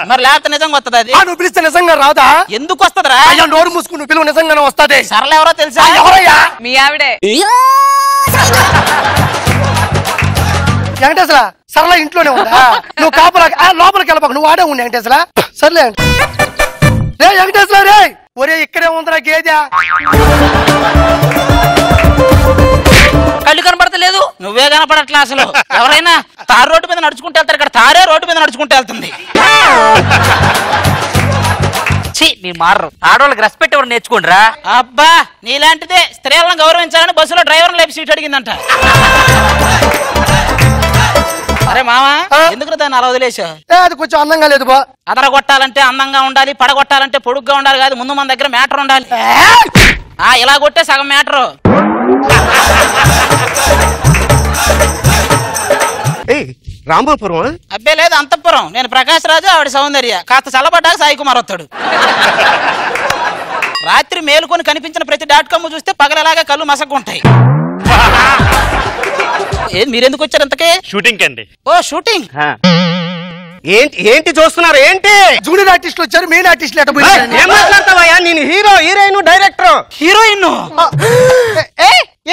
మరి లేకపోతే నిజంగా వస్తుంది అది? నువ్వు పిలిస్తే నిజంగా రాదా? ఎందుకు వస్తుందిరా? అయ్యా నోరు మూసుకుని పిలువ, నిజంగానే వస్తుంది. సరళ ఎవరో తెలుసా? ఎవరయ్యా? మీ ఆవిడే. వెంకటేశ్వర సరళ ఇంట్లోనే ఉందా? నువ్వు కాపలా లోపలికి వెళ్ళబాకు, నువ్వు ఆడే ఉండి వెంకటేశ్వర. సర్లే రే వెంకటేశ్వర, రే ఒరే ఇక్కడే ఉందిరా గేదె. కళ్ళు కనపడతలేదు, నువ్వే కనపడట్లే. అసలు ఎవరైనా తారు రోడ్డు మీద నడుచుకుంటూ వెళ్తారు, ఇక్కడ తారే రోడ్డు మీద నడుచుకుంటూ వెళ్తుంది. నీ మారు ఆడవాళ్ళకి రెస్పెక్ట్ ఎవరు నేర్చుకుంటారా? అబ్బా నీలాంటిదే స్త్రీలను గౌరవించాలని బస్సులో డ్రైవర్ లేపి సీట్ అడిగిందంట. అరే మామా ఎందుకు దాన్ని అలా వదిలేసా? అది కొంచెం అందంగా లేదు బా. అదర కొట్టాలంటే అందంగా ఉండాలి, పడగొట్టాలంటే పొడుగ్గా ఉండాలి కాదు, ముందు మన దగ్గర మ్యాటర్ ఉండాలి. ఇలా కొట్టే సగం మ్యాటరు. రాంబాపురం? అబ్బే లేదు, అంతఃపురం. నేను ప్రకాష్ రాజు, ఆవిడ సౌందర్య. కాస్త చల్లబడ్డాక సాయి కుమార్ వస్తాడు. రాత్రి మేలుకొని కనిపించిన ప్రతి .com చూస్తే పగలలాగా కళ్ళు మసక్కుంటాయి. మీరెందుకు వచ్చారు ఇంతకే? షూటింగ్ అండి. ఓ షూటింగ్. ఏంటి చూస్తున్నారు? ఏంటి జూనియర్ ఆర్టిస్టులు వచ్చారు, మెయిన్ ఆర్టిస్టులు ఎట్ట ఏం మాట్లాడతావా? నేను హీరో, హీరోయిన్, డైరెక్టర్. హీరోయిన్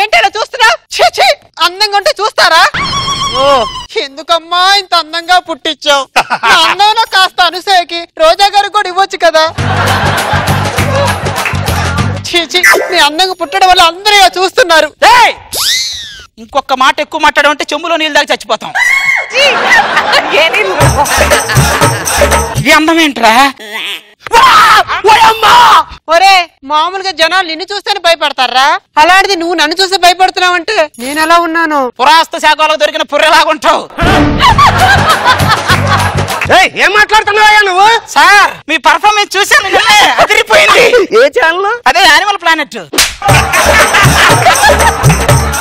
ఏంటి అలా చూస్తున్నా? అందంగా ఉంటే చూస్తారా? ఎందుకమ్మా ఇంత అందంగా పుట్టించావు? అందంలో కాస్త అనుసూయకి రోజా గారు కూడా ఇవ్వచ్చు కదా. నీ అందంగా పుట్టడం వల్ల అందరూ చూస్తున్నారు. ఇంకొక మాట ఎక్కువ మాట్లాడమంటే చెంబులో నీళ్ళు దాకా చచ్చిపోతాం. ఇది అందమేంట్రా? ఒరే మామూలుగా జనాలు నిన్ను చూస్తేనే భయపడతారా, అలాంటిది నువ్వు నన్ను చూస్తే భయపడుతున్నావు అంటే నేను ఎలా ఉన్నాను? పురాస్త శాఖలకు దొరికిన పుర్రెలాగుంటావు. ఏం మాట్లాడుతున్నావా నువ్వు? సార్ మీ పర్ఫార్మెన్స్ చూసాను నిన్నే, అదిరిపోయింది. ఏ ఛానల్? అదే యానిమల్ ప్లానెట్.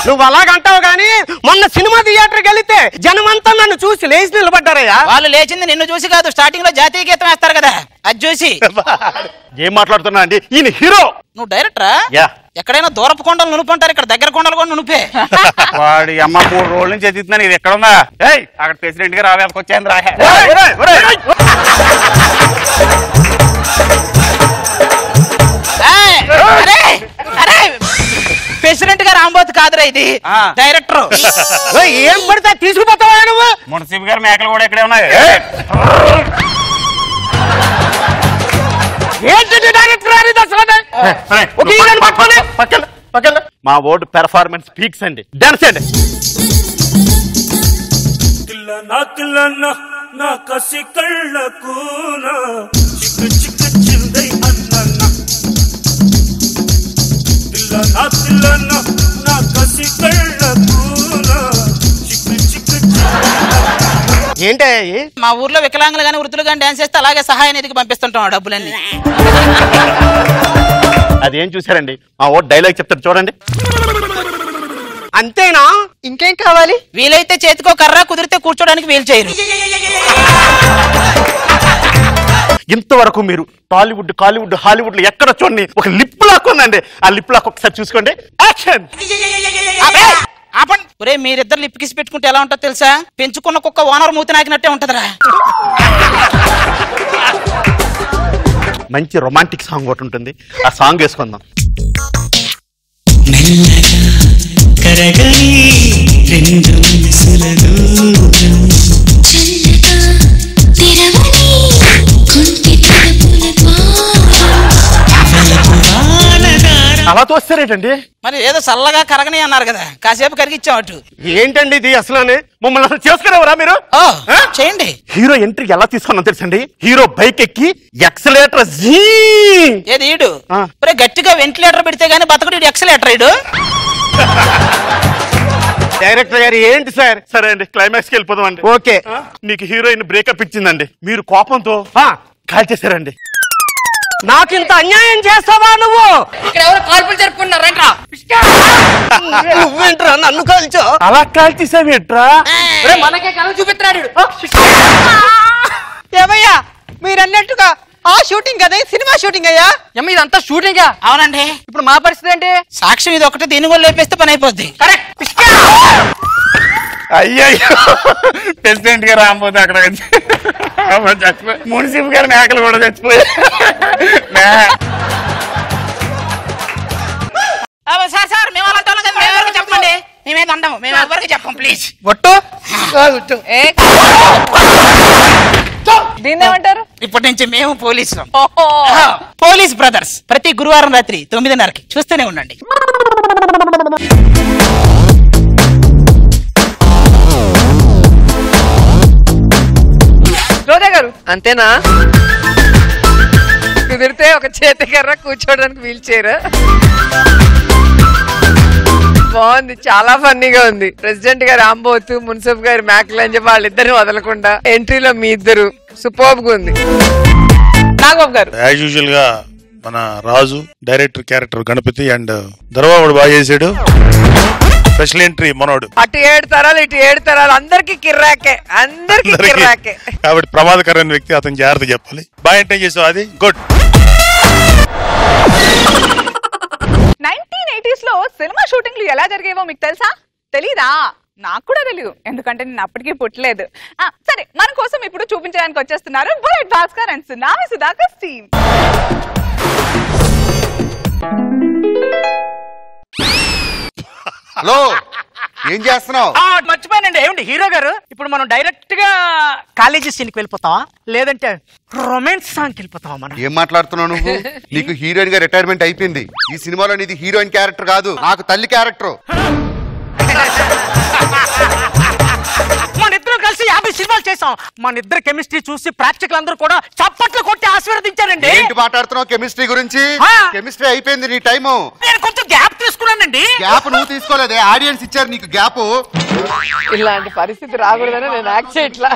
నువ్వు అలాగంటావు గానీ మొన్న సినిమా థియేటర్కి వెళితే జనమంతా నన్ను చూసి లేచి నిలబడ్డారయ్యా. వాళ్ళు లేచింది నిన్ను చూసి కాదు, స్టార్టింగ్ లో జాతీయ గీతం వేస్తారు కదా అది చూసి. ఏం మాట్లాడుతున్నా అండి, ఈయన హీరో. నువ్వు డైరెక్టరా? యా. ఎక్కడైనా దూరపు కొండలు నునుపుంటారు, ఇక్కడ దగ్గర కొండలు కూడా నునుపే. వాడి అమ్మ 3 రోజుల నుంచి ఎదుగుతున్నాను, ఇది ఎక్కడ ఉందా? ఏయ్ అక్కడ ప్రెసిడెంట్ గా రావేసుకొచ్చాను రా. ప్రెసిడెంట్ గా రాంబోతు కాదురా ఇది, డైరెక్టర్. ఏం పడితే తీసుకుపోతావా నువ్వు? మున్సిపల్ గారి మేకలు కూడా ఇక్కడే ఉన్నాయి. ఏంటి డైరెక్టర్ అనేది అసలు? మా ఓటు పెర్ఫార్మెన్స్ పీక్స్ అండి, డాన్స్ అండి. నా కసి కళ్ళకు చిక్కు చిక్కు చిందై అన్న నా కసి కళ్ళకు చిక్కు చిక్కు. ఏంటి మా ఊర్లో వికలాంగులు గానీ వృద్ధులు గానీ డాన్స్ చేస్తే అలాగే సహాయ నిధికి పంపిస్తుంటాం డబ్బులన్నీ. అదేం చూసారండి, మా ఓటు డైలాగ్ చెప్తారు చూడండి. అంతేనా? ఇంకేం కావాలి? వీలైతే చేతికో కర్ర, కుదిరితే కూర్చోడానికి వీలు చేయరు. ఇంతవరకు మీరు టాలీవుడ్, కాలీవుడ్, హాలీవుడ్ లో ఎక్కడ చూడండి ఒక లిప్ లాక్ ఉందండి. ఆ లిప్ లాక్ ఒకసారి చూసుకోండి. యాక్షన్. ఒరే మీరిద్దరు లిప్ కిసి పెట్టుకుంటే ఎలా ఉంటుందో తెలుసా? పెంచుకున్న కుక్క ఓనర్ మూతి నాకినట్టే ఉంటదిరా. మంచి రొమాంటిక్ సాంగ్ ఒకటి ఉంటుంది, ఆ సాంగ్ వేసుకుందాం. కరగని రెండు మనసుల దూరం అలా తోస్తారేటండి? మరి ఏదో చల్లగా కరగని అన్నారు కదా, కాసేపు కరిగిచ్చాం అటు. ఏంటండి ఇది అసలు? మమ్మల్ని చేసుకునేవరా మీరు? చేయండి. హీరో ఎంట్రీ ఎలా తీసుకున్నా తెలుసండి? హీరో బైక్ ఎక్కి ఎక్సలేటర్ ఏది ఈడు గట్టిగా వెంటిలేటర్ పెడితే గానీ బతకడు, ఎక్సలేటర్ ఈడు. డైరెక్టర్ గారు ఏంటి సార్? సరే అండి, క్లైమాక్స్ కి వెళ్ళిపోదాం అండి. ఓకే. మీకు హీరోయిన్ బ్రేకప్ ఇచ్చిందండి, మీరు కోపంతో కాల్ చేశారండి. నాకు ఇంత అన్యాయం చేస్తావా నువ్వు? ఇక్కడ ఎవరు కాల్పులు జరుపుకున్నారంట్రా? నువ్వేంట్రా నన్ను కాల్చో? అలా కాల్ చేసావేట్రా? మనకే కళ చూపిస్తున్నాడు. ఏమయ్యా మీరన్నట్టుగా ఆ షూటింగ్ కదా, సినిమా షూటింగ్ అయ్యా? ఇదంతా షూటింగా? అవునండి. ఇప్పుడు మా పరిస్థితి ఏంటి? సాక్ష్యం ఇది ఒకటి, దీని కూడా లేపేస్తే పని అయిపోద్ది. అయ్యయ్యో, ప్రెసిడెంట్ గారు రాబోతే అక్కడ చచ్చిపోయి, మున్సిపల్ గారి మేకలు కూడా చచ్చిపోయి. సార్ మేము అలా చెప్పండి, మేమేది అంటాము, మేము ఎవరికి చెప్పం ప్లీజ్. దీన్నేమంటారు? ఇప్పటి నుంచి మేము పోలీసు, పోలీస్ బ్రదర్స్. ప్రతి గురువారం రాత్రి 9:30కి చూస్తూనే ఉండండి. రోజా గారు అంతేనా? కుదిరితే ఒక చేతి కర్ర, కూర్చోడానికి వీల్ చైర్. బాగుంది, చాలా ఫన్నీగా ఉంది. ప్రెసిడెంట్ గారు రాంబోతు, మున్సిపల్ గారు మేకలు అని చెప్పి వాళ్ళిద్దరిని వదలకుండా ఎంట్రీలో మీ ఇద్దరు సూపర్బ్ గా ఉంది. నాగబాబు గారు యాజ్ యూజువల్ గా మన రాజు డైరెక్టర్ క్యారెక్టర్ గణపతి అండ్ దర్వాడు బాగా చేసాడు. స్పెషల్ ఎంట్రీ మనోడు. అటు 7 తరాలు ఇటు 7 తరాలు అందరికి కిర్రాకే, అందరికి కిర్రాకే. కాబట్టి ప్రమాదకరమైన వ్యక్తి, అతను జాగ్రత్త చెప్పాలి. బాగా ఎంటర్ చేసావు, అది గుడ్. 1980s లో సినిమా షూటింగ్లు ఎలా జరిగేవో మీకు తెలుసా? తెలీదా? నాకు కూడా తెలియదు, ఎందుకంటే నేను అప్పటికీ పుట్టలేదు. సరే, మన కోసం ఇప్పుడు చూపించడానికి వచ్చేస్తున్నారు bullet Bhaskar and tsunami Sudhakar team. Hello, ఏం చేస్తున్నావు? మర్చిపోయానండి. ఏమండి హీరో గారు, ఇప్పుడు మనం డైరెక్ట్ గా కాలేజీ సీన్కి వెళ్ళిపోతావా, లేదంటే రొమాన్స్ సాంగ్కి వెళ్ళిపోతావా? మనం ఏం మాట్లాడుతున్నావు నువ్వు? నీకు హీరోయిన్ గా రిటైర్మెంట్ అయిపోయింది. ఈ సినిమాలో నీది హీరోయిన్ క్యారెక్టర్ కాదు, నాకు తల్లి క్యారెక్టర్. మన ఇద్దరు కలిసి 50 సినిమాలు చేసాం. మన ఇద్దరు కెమిస్ట్రీ చూసి ప్రేక్షకులు అందరూ కూడా చప్పట్లు కొట్టి ఆశీర్వదించారండి. ఏంటి మాట్లాడుతున్నావు కెమిస్ట్రీ గురించి? కెమిస్ట్రీ అయిపోయింది నీ టైము. నేను కొంచెం గ్యాప్ తీసుకున్నానండి. గ్యాప్ నువ్వు తీసుకోలేదే, ఆడియన్స్ ఇచ్చారు నీకు గ్యాప్. ఇలాంటి పరిస్థితి రాకూడదని నేను యాక్ట్ చేయట్లా.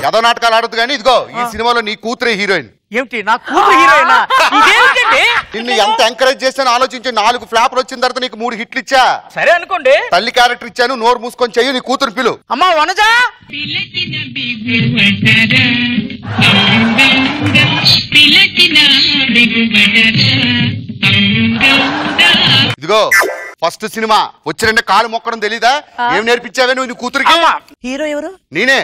ఏదో నాటకాలు ఆడదు కానీ ఇదిగో ఈ సినిమాలో నీ కూతురే హీరోయిన్. ఏమిటి నా కూతురు హీరోయినా? ఇదేమిటండి? నిన్ను ఎంత ఎంకరేజ్ చేశాను ఆలోచించి 4 ఫ్లాప్లు వచ్చిన తర్వాత నీకు 3 హిట్లు ఇచ్చా. సరే అనుకోండి. తల్లి క్యారెక్టర్ ఇచ్చాను, నోరు మూసుకొని చెయ్యి, నీ కూతురు పిలు. అమ్మా వనజా. ఇదిగో ఫస్ట్ సినిమా వచ్చినంటే కాలు మొక్కడం తెలీదా? ఏం నేర్పించావే నువ్వు నీ కూతురికి? హీరో ఎవరు? నేనే.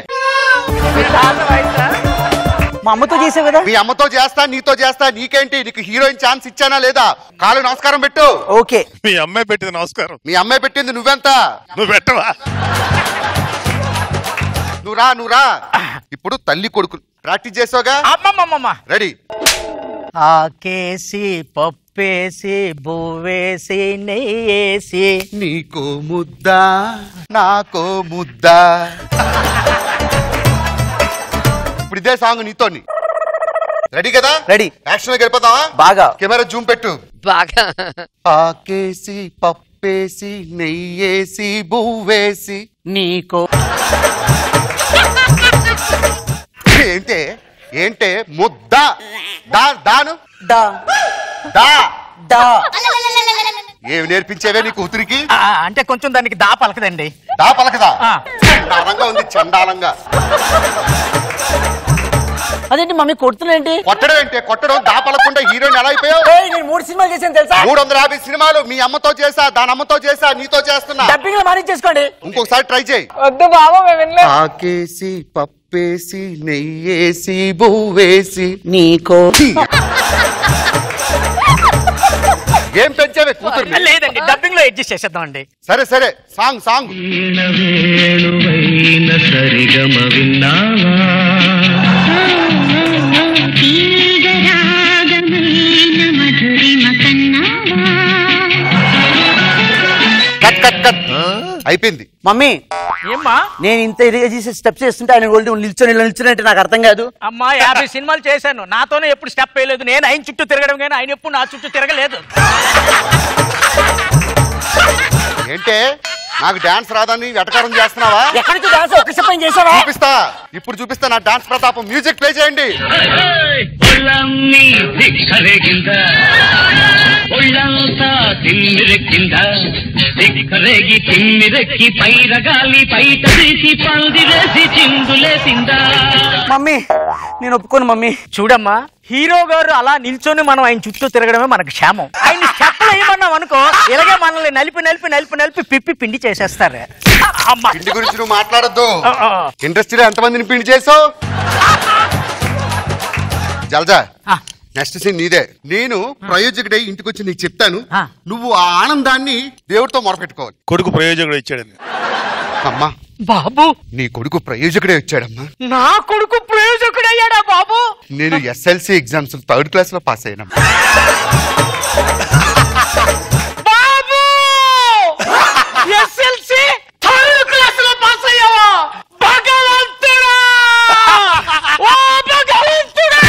మా అమ్మతో చేసావు కదా? మీ అమ్మతో చేస్తా, నీతో చేస్తా. నీకేంటి? నీకు హీరోయిన్ ఛాన్స్ ఇచ్చానా లేదా? కాలు నమస్కారం పెట్టు. ఓకే. మీ అమ్మాయి పెట్టింది నమస్కారం. మీ అమ్మాయి పెట్టింది నువ్వెంత? నువ్వు పెట్టవా? నువ్వు రా. ఇప్పుడు తల్లి కొడుకు ప్రాక్టీస్ చేసావుగా? రెడీ. ఆకేసి పప్పేసి బువ్వేసి నెయ్యేసి నీకో ముద్ద నాకో ముద్ద. ఇప్పుడు ఇదే సాంగ్ నీతోని. రెడీ కదా? రెడీ. యాక్షన్ లోకి వెళ్ళిపోతావా? బాగా. కెమెరా జూమ్ పెట్టు. బాగా. ఆకేసి పప్పేసి నెయ్యేసి బువ్వేసి నీకో. ఏంటే ముద్ద దాను ఏమి నేర్పించేవే నీ కూతురికి? అంటే కొంచెం దానికి దా పలకదండి. దా పలకదా? చండాలంగా ఉంది, చండాలంగా. అదేంటి మమ్మీ కొడుతున్నా? కొట్టడం ఏంటి? కొట్టడం దా పలకుండా హీరోయిన్ ఎలా అయిపోయావు? నేను 3 సినిమాలు చేశాను తెలుసా? 350 సినిమాలు. మీ అమ్మతో చేసా, దాని అమ్మతో చేసా, నీతో చేస్తున్నా. డబ్బింగ్ లో మారించేసుకోండి. ఇంకొకసారి ట్రై చేయి. వద్దు బాబు, మేము వినలేదు. ఆకేసి పప్పేసి నెయ్యేసి బువ్వేసి నీకో. ఏం పెంచావే కూతురు? లేదండి, డబ్బింగ్ లో అడ్జస్ట్ చేసేద్దాం అండి. సరే సాంగ్ సరిగమ విన్నావా? కట్. అయిపోయింది. మమ్మీ ఏమ్మా? నేను ఇంత ఇదిగా చేసే స్టెప్స్ చేస్తుంటే ఆయన నిల్చొని అంటే నాకు అర్థం కాదు. అమ్మా 50 సినిమాలు చేశాను, నాతోనే ఎప్పుడు స్టెప్ వేయలేదు. నేను ఆయన చుట్టూ తిరగడం కానీ ఆయన ఎప్పుడు నా చుట్టూ తిరగలేదు. ఏంటే నాకు డాన్స్ రాదని వెటకారం చేస్తున్నావా? ఎక్కడి నుంచి డాన్స్ ఒక్క చెప్పని చేసావా? ఇప్పుడు చూపిస్తా నా డాన్స్ ప్రతాపం. మ్యూజిక్ ప్లే చేయండి. ఒళ్ళంతా తిమ్మిరెక్కింద దిక్కరేగి తిమ్మిరెక్కి పైరగాలి పైట తీసి పందిరేసి చిందులేసిందా. మమ్మీ నేను ఒప్పుకోను మమ్మీ. చూడమ్మా, హీరో గారు అలా నిల్చొని మనం ఆయన చుట్టూ తిరగడమే మనకు క్షేమం. ఆయన స్టెప్లు వేయమన్నాం అనుకో, ఇలాగే మనల్ని నలిపి పిప్పి పిండి చేసేస్తారు. పిండి గురించి నువ్వు మాట్లాడద్దు. ఇండస్ట్రీలో ఎంతమందిని పిండి చేసావు? జల్జా, నెక్స్ట్ సీన్ నీదే. నేను ప్రయోజకుడై ఇంటికి వచ్చి నీకు చెప్తాను. నువ్వు ఆ ఆనందాన్ని దేవుడితో మొరపెట్టుకోవాలి. కొడుకు ప్రయోజకుడు ఇచ్చాడని. అమ్మా బాబు, నీ కొడుకు ప్రయోజకుడే వచ్చాడమ్మా. నా కొడుకు ప్రయోజకుడయ్యాడా బాబు? నేను ఎస్ఎల్సి ఎగ్జామ్స్ 3rd క్లాస్ లో పాస్ అయినా. బాబు, ఎస్ఎల్సి 3rd క్లాస్ లో పాస్ అయ్యావా? భగవంతుడా, ఓ భగవంతుడా,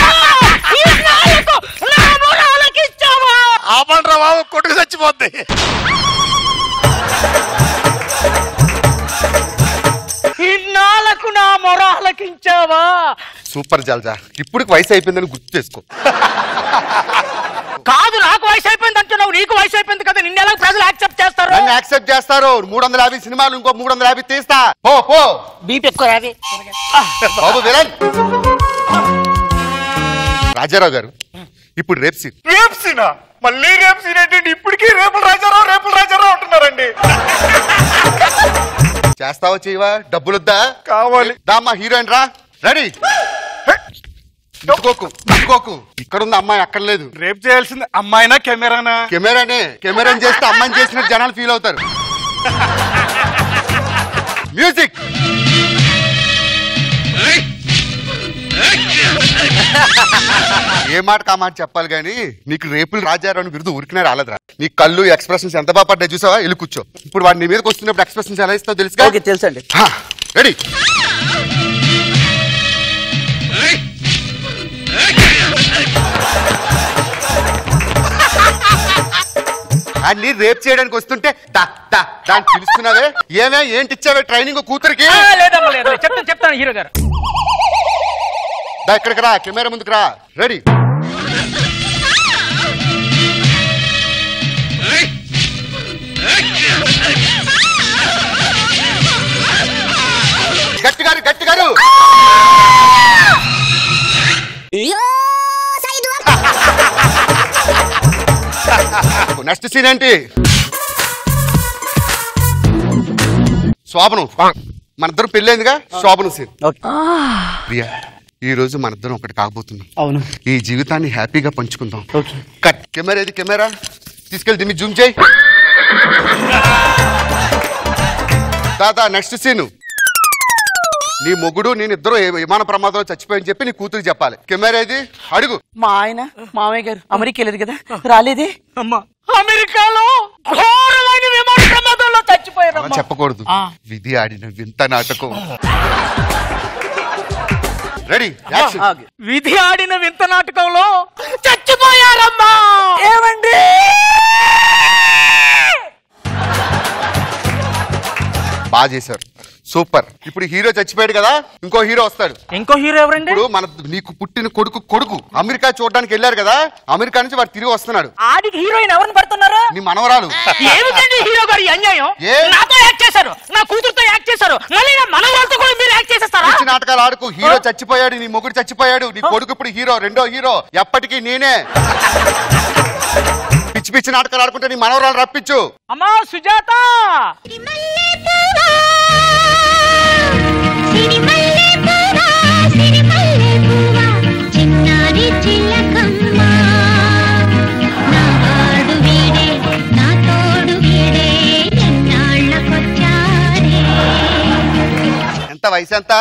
ఈ నాయకు నా మొరాలకి ఇచ్చావా? ఆపండ్రా బాబు, కొడుకు చచ్చిపోద్ది. ఇన్నాళ్ళకు నా మొర ఆలకించావా? సూపర్ జల్జా. ఇప్పుడు వయసు అయిపోయిందని గుర్తు చేసుకో. కాదు, నాకు వయసు అయిపోయింది అంటున్నావు. నీకు వయసు అయిపోయింది కదా, నిన్నెలా ప్రజలు యాక్సెప్ట్ చేస్తారు? నన్ను యాక్సెప్ట్ చేస్తారు. 350 సినిమాలు, ఇంకో 350 తీస్తా. పో బీపీ ఎక్కువ రావి. బాబు విలన్. రాజారావు గారు, ఇప్పుడు రేపు సీన్. మళ్ళీ రేపు సీన్ ఏంటండి? ఇప్పటికీ రేపులు రాజారావు అంటున్నారండి. చేస్తావా చేయవా? డబ్బులుద్దా? కావాలి. దామ్మా హీరోయిన్ రా. రెడీ. ఇట్టుకోకు. ఇక్కడ ఉంది అమ్మాయి, అక్కడ లేదు. రేపు చేయాల్సింది అమ్మాయినా కెమెరానా? కెమెరా చేస్తే అమ్మాయిని చేసినట్టు జనాలు ఫీల్ అవుతారు. మ్యూజిక్. ఏ మాట కా మాట చెప్పాలి గానీ నీకు రేపులు రాజారావు బిరుదు ఊరికినే రాలేదురా. నీ కళ్ళు ఎక్స్ప్రెషన్స్ ఎంత బాగా పడ్డాయి చూసావా? వెళ్ళి కూర్చో. ఇప్పుడు వాడి నీ మీదకి వస్తున్నప్పుడు ఎక్స్ప్రెషన్స్ ఎలా ఇస్తావు తెలుసుగా? తెలుసండి. రెడీ. అన్ని రేప్ చేయడానికి వస్తుంటే దాన్ని పిలుస్తున్నావే ఏమే ఏంటి ఇచ్చావే ట్రైనింగ్ కూతురికి లేదమ్మా లేదు చెప్తాను హీరో గారు ఇక్కడికి రా కెమెరా ముందుకు రా రెడీ గట్టిగారు నెక్స్ట్ సీన్ ఏంటి శోభనం మనిద్దరం పెళ్ళైందిగా శోభనం సీన్ ప్రియా ఈ రోజు మనిద్దరం ఒకటి కాబోతున్నాం అవును ఈ జీవితాన్ని హ్యాపీగా పంచుకుందాం కట్ కెమెరా ఏది కెమెరా తీసుకెళ్ళి దీన్ని జూమ్ చేయి దాదా నెక్స్ట్ సీన్ నీ మొగుడు నేను ఇద్దరు విమాన ప్రమాదంలో చచ్చిపోయని చెప్పి నీ కూతురు చెప్పాలి కెమెరా ఇది అడుగు మా ఆయన మామయ్య గారు అమెరికా వెళ్ళదు కదా రాలేదే అమ్మా అమెరికాలో ఘోరమైన విమాన ప్రమాదంలో చచ్చిపోయారు చెప్పకూడదు విధి ఆడిన వింత నాటకం రెడీ విధి ఆడిన వింత నాటకంలో చచ్చిపోయారమ్మా ఏమండి బాగా చేశారు సూపర్ ఇప్పుడు హీరో చచ్చిపోయాడు కదా ఇంకో హీరో వస్తాడు ఇంకో హీరో ఎవరండి ఇప్పుడు మన నీకు పుట్టిన కొడుకు అమెరికా చూడడానికి వెళ్ళారు కదా అమెరికా నుంచి వాడు తిరిగి వస్తున్నాడు ఆడికి హీరోయిన్ ఎవరిని పడుతున్నారు నీ మనవరాలు ఏమిటండి హీరో గారి అన్యాయం నాతో యాక్ట్ చేశారు నా కూతురుతో యాక్ట్ చేశారు మళ్ళీ నా మనవరాలతో కూడా మీరు యాక్ట్ చేసేస్తారా పిచ్చి నాటకాలు ఆడుకు హీరో చచ్చిపోయాడు నీ మొగుడు చచ్చిపోయాడు నీ కొడుకు ఇప్పుడు హీరో రెండో హీరో ఎప్పటికీ నేనే పిచ్చి పిచ్చి నాటకాలు ఆడుకుంటే నీ మనవరాలు రప్పించు అమ్మా సుజాత చిన్నారి చిలకమ్మ నా వాడు వీడే నా తోడు వీడే ఎన్నాళ్ళకొచ్చారే ఎంత వయసు ఎంత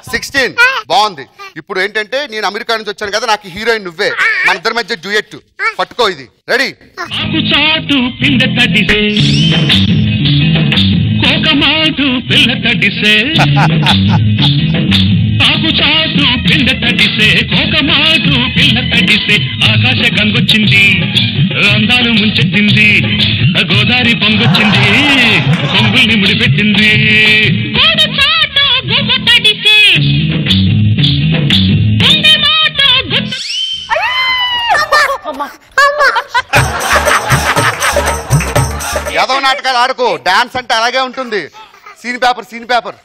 16 బాగుంది ఇప్పుడు ఏంటంటే నేను అమెరికా నుంచి వచ్చాను కదా నాకు హీరోయిన్ నువ్వే మన ఇద్దరి మధ్య డ్యూయెట్ పట్టుకో ఇది రెడీ చాటు పిండ తడిసే కోకమాటు పిల్ల తడిసే ఆకు చాటు పిండ తడిసే కోకమాటు పిల్ల తడిసే ఆకాశ గంగొచ్చింది అందాలు ముంచెత్తింది గోదావరి పొంగొచ్చింది కొంగుల్ని ముడిపెట్టింది ఏదో నాటకాలు ఆడుకో డాన్స్ అంటే అలాగే ఉంటుంది సీన్ పేపర్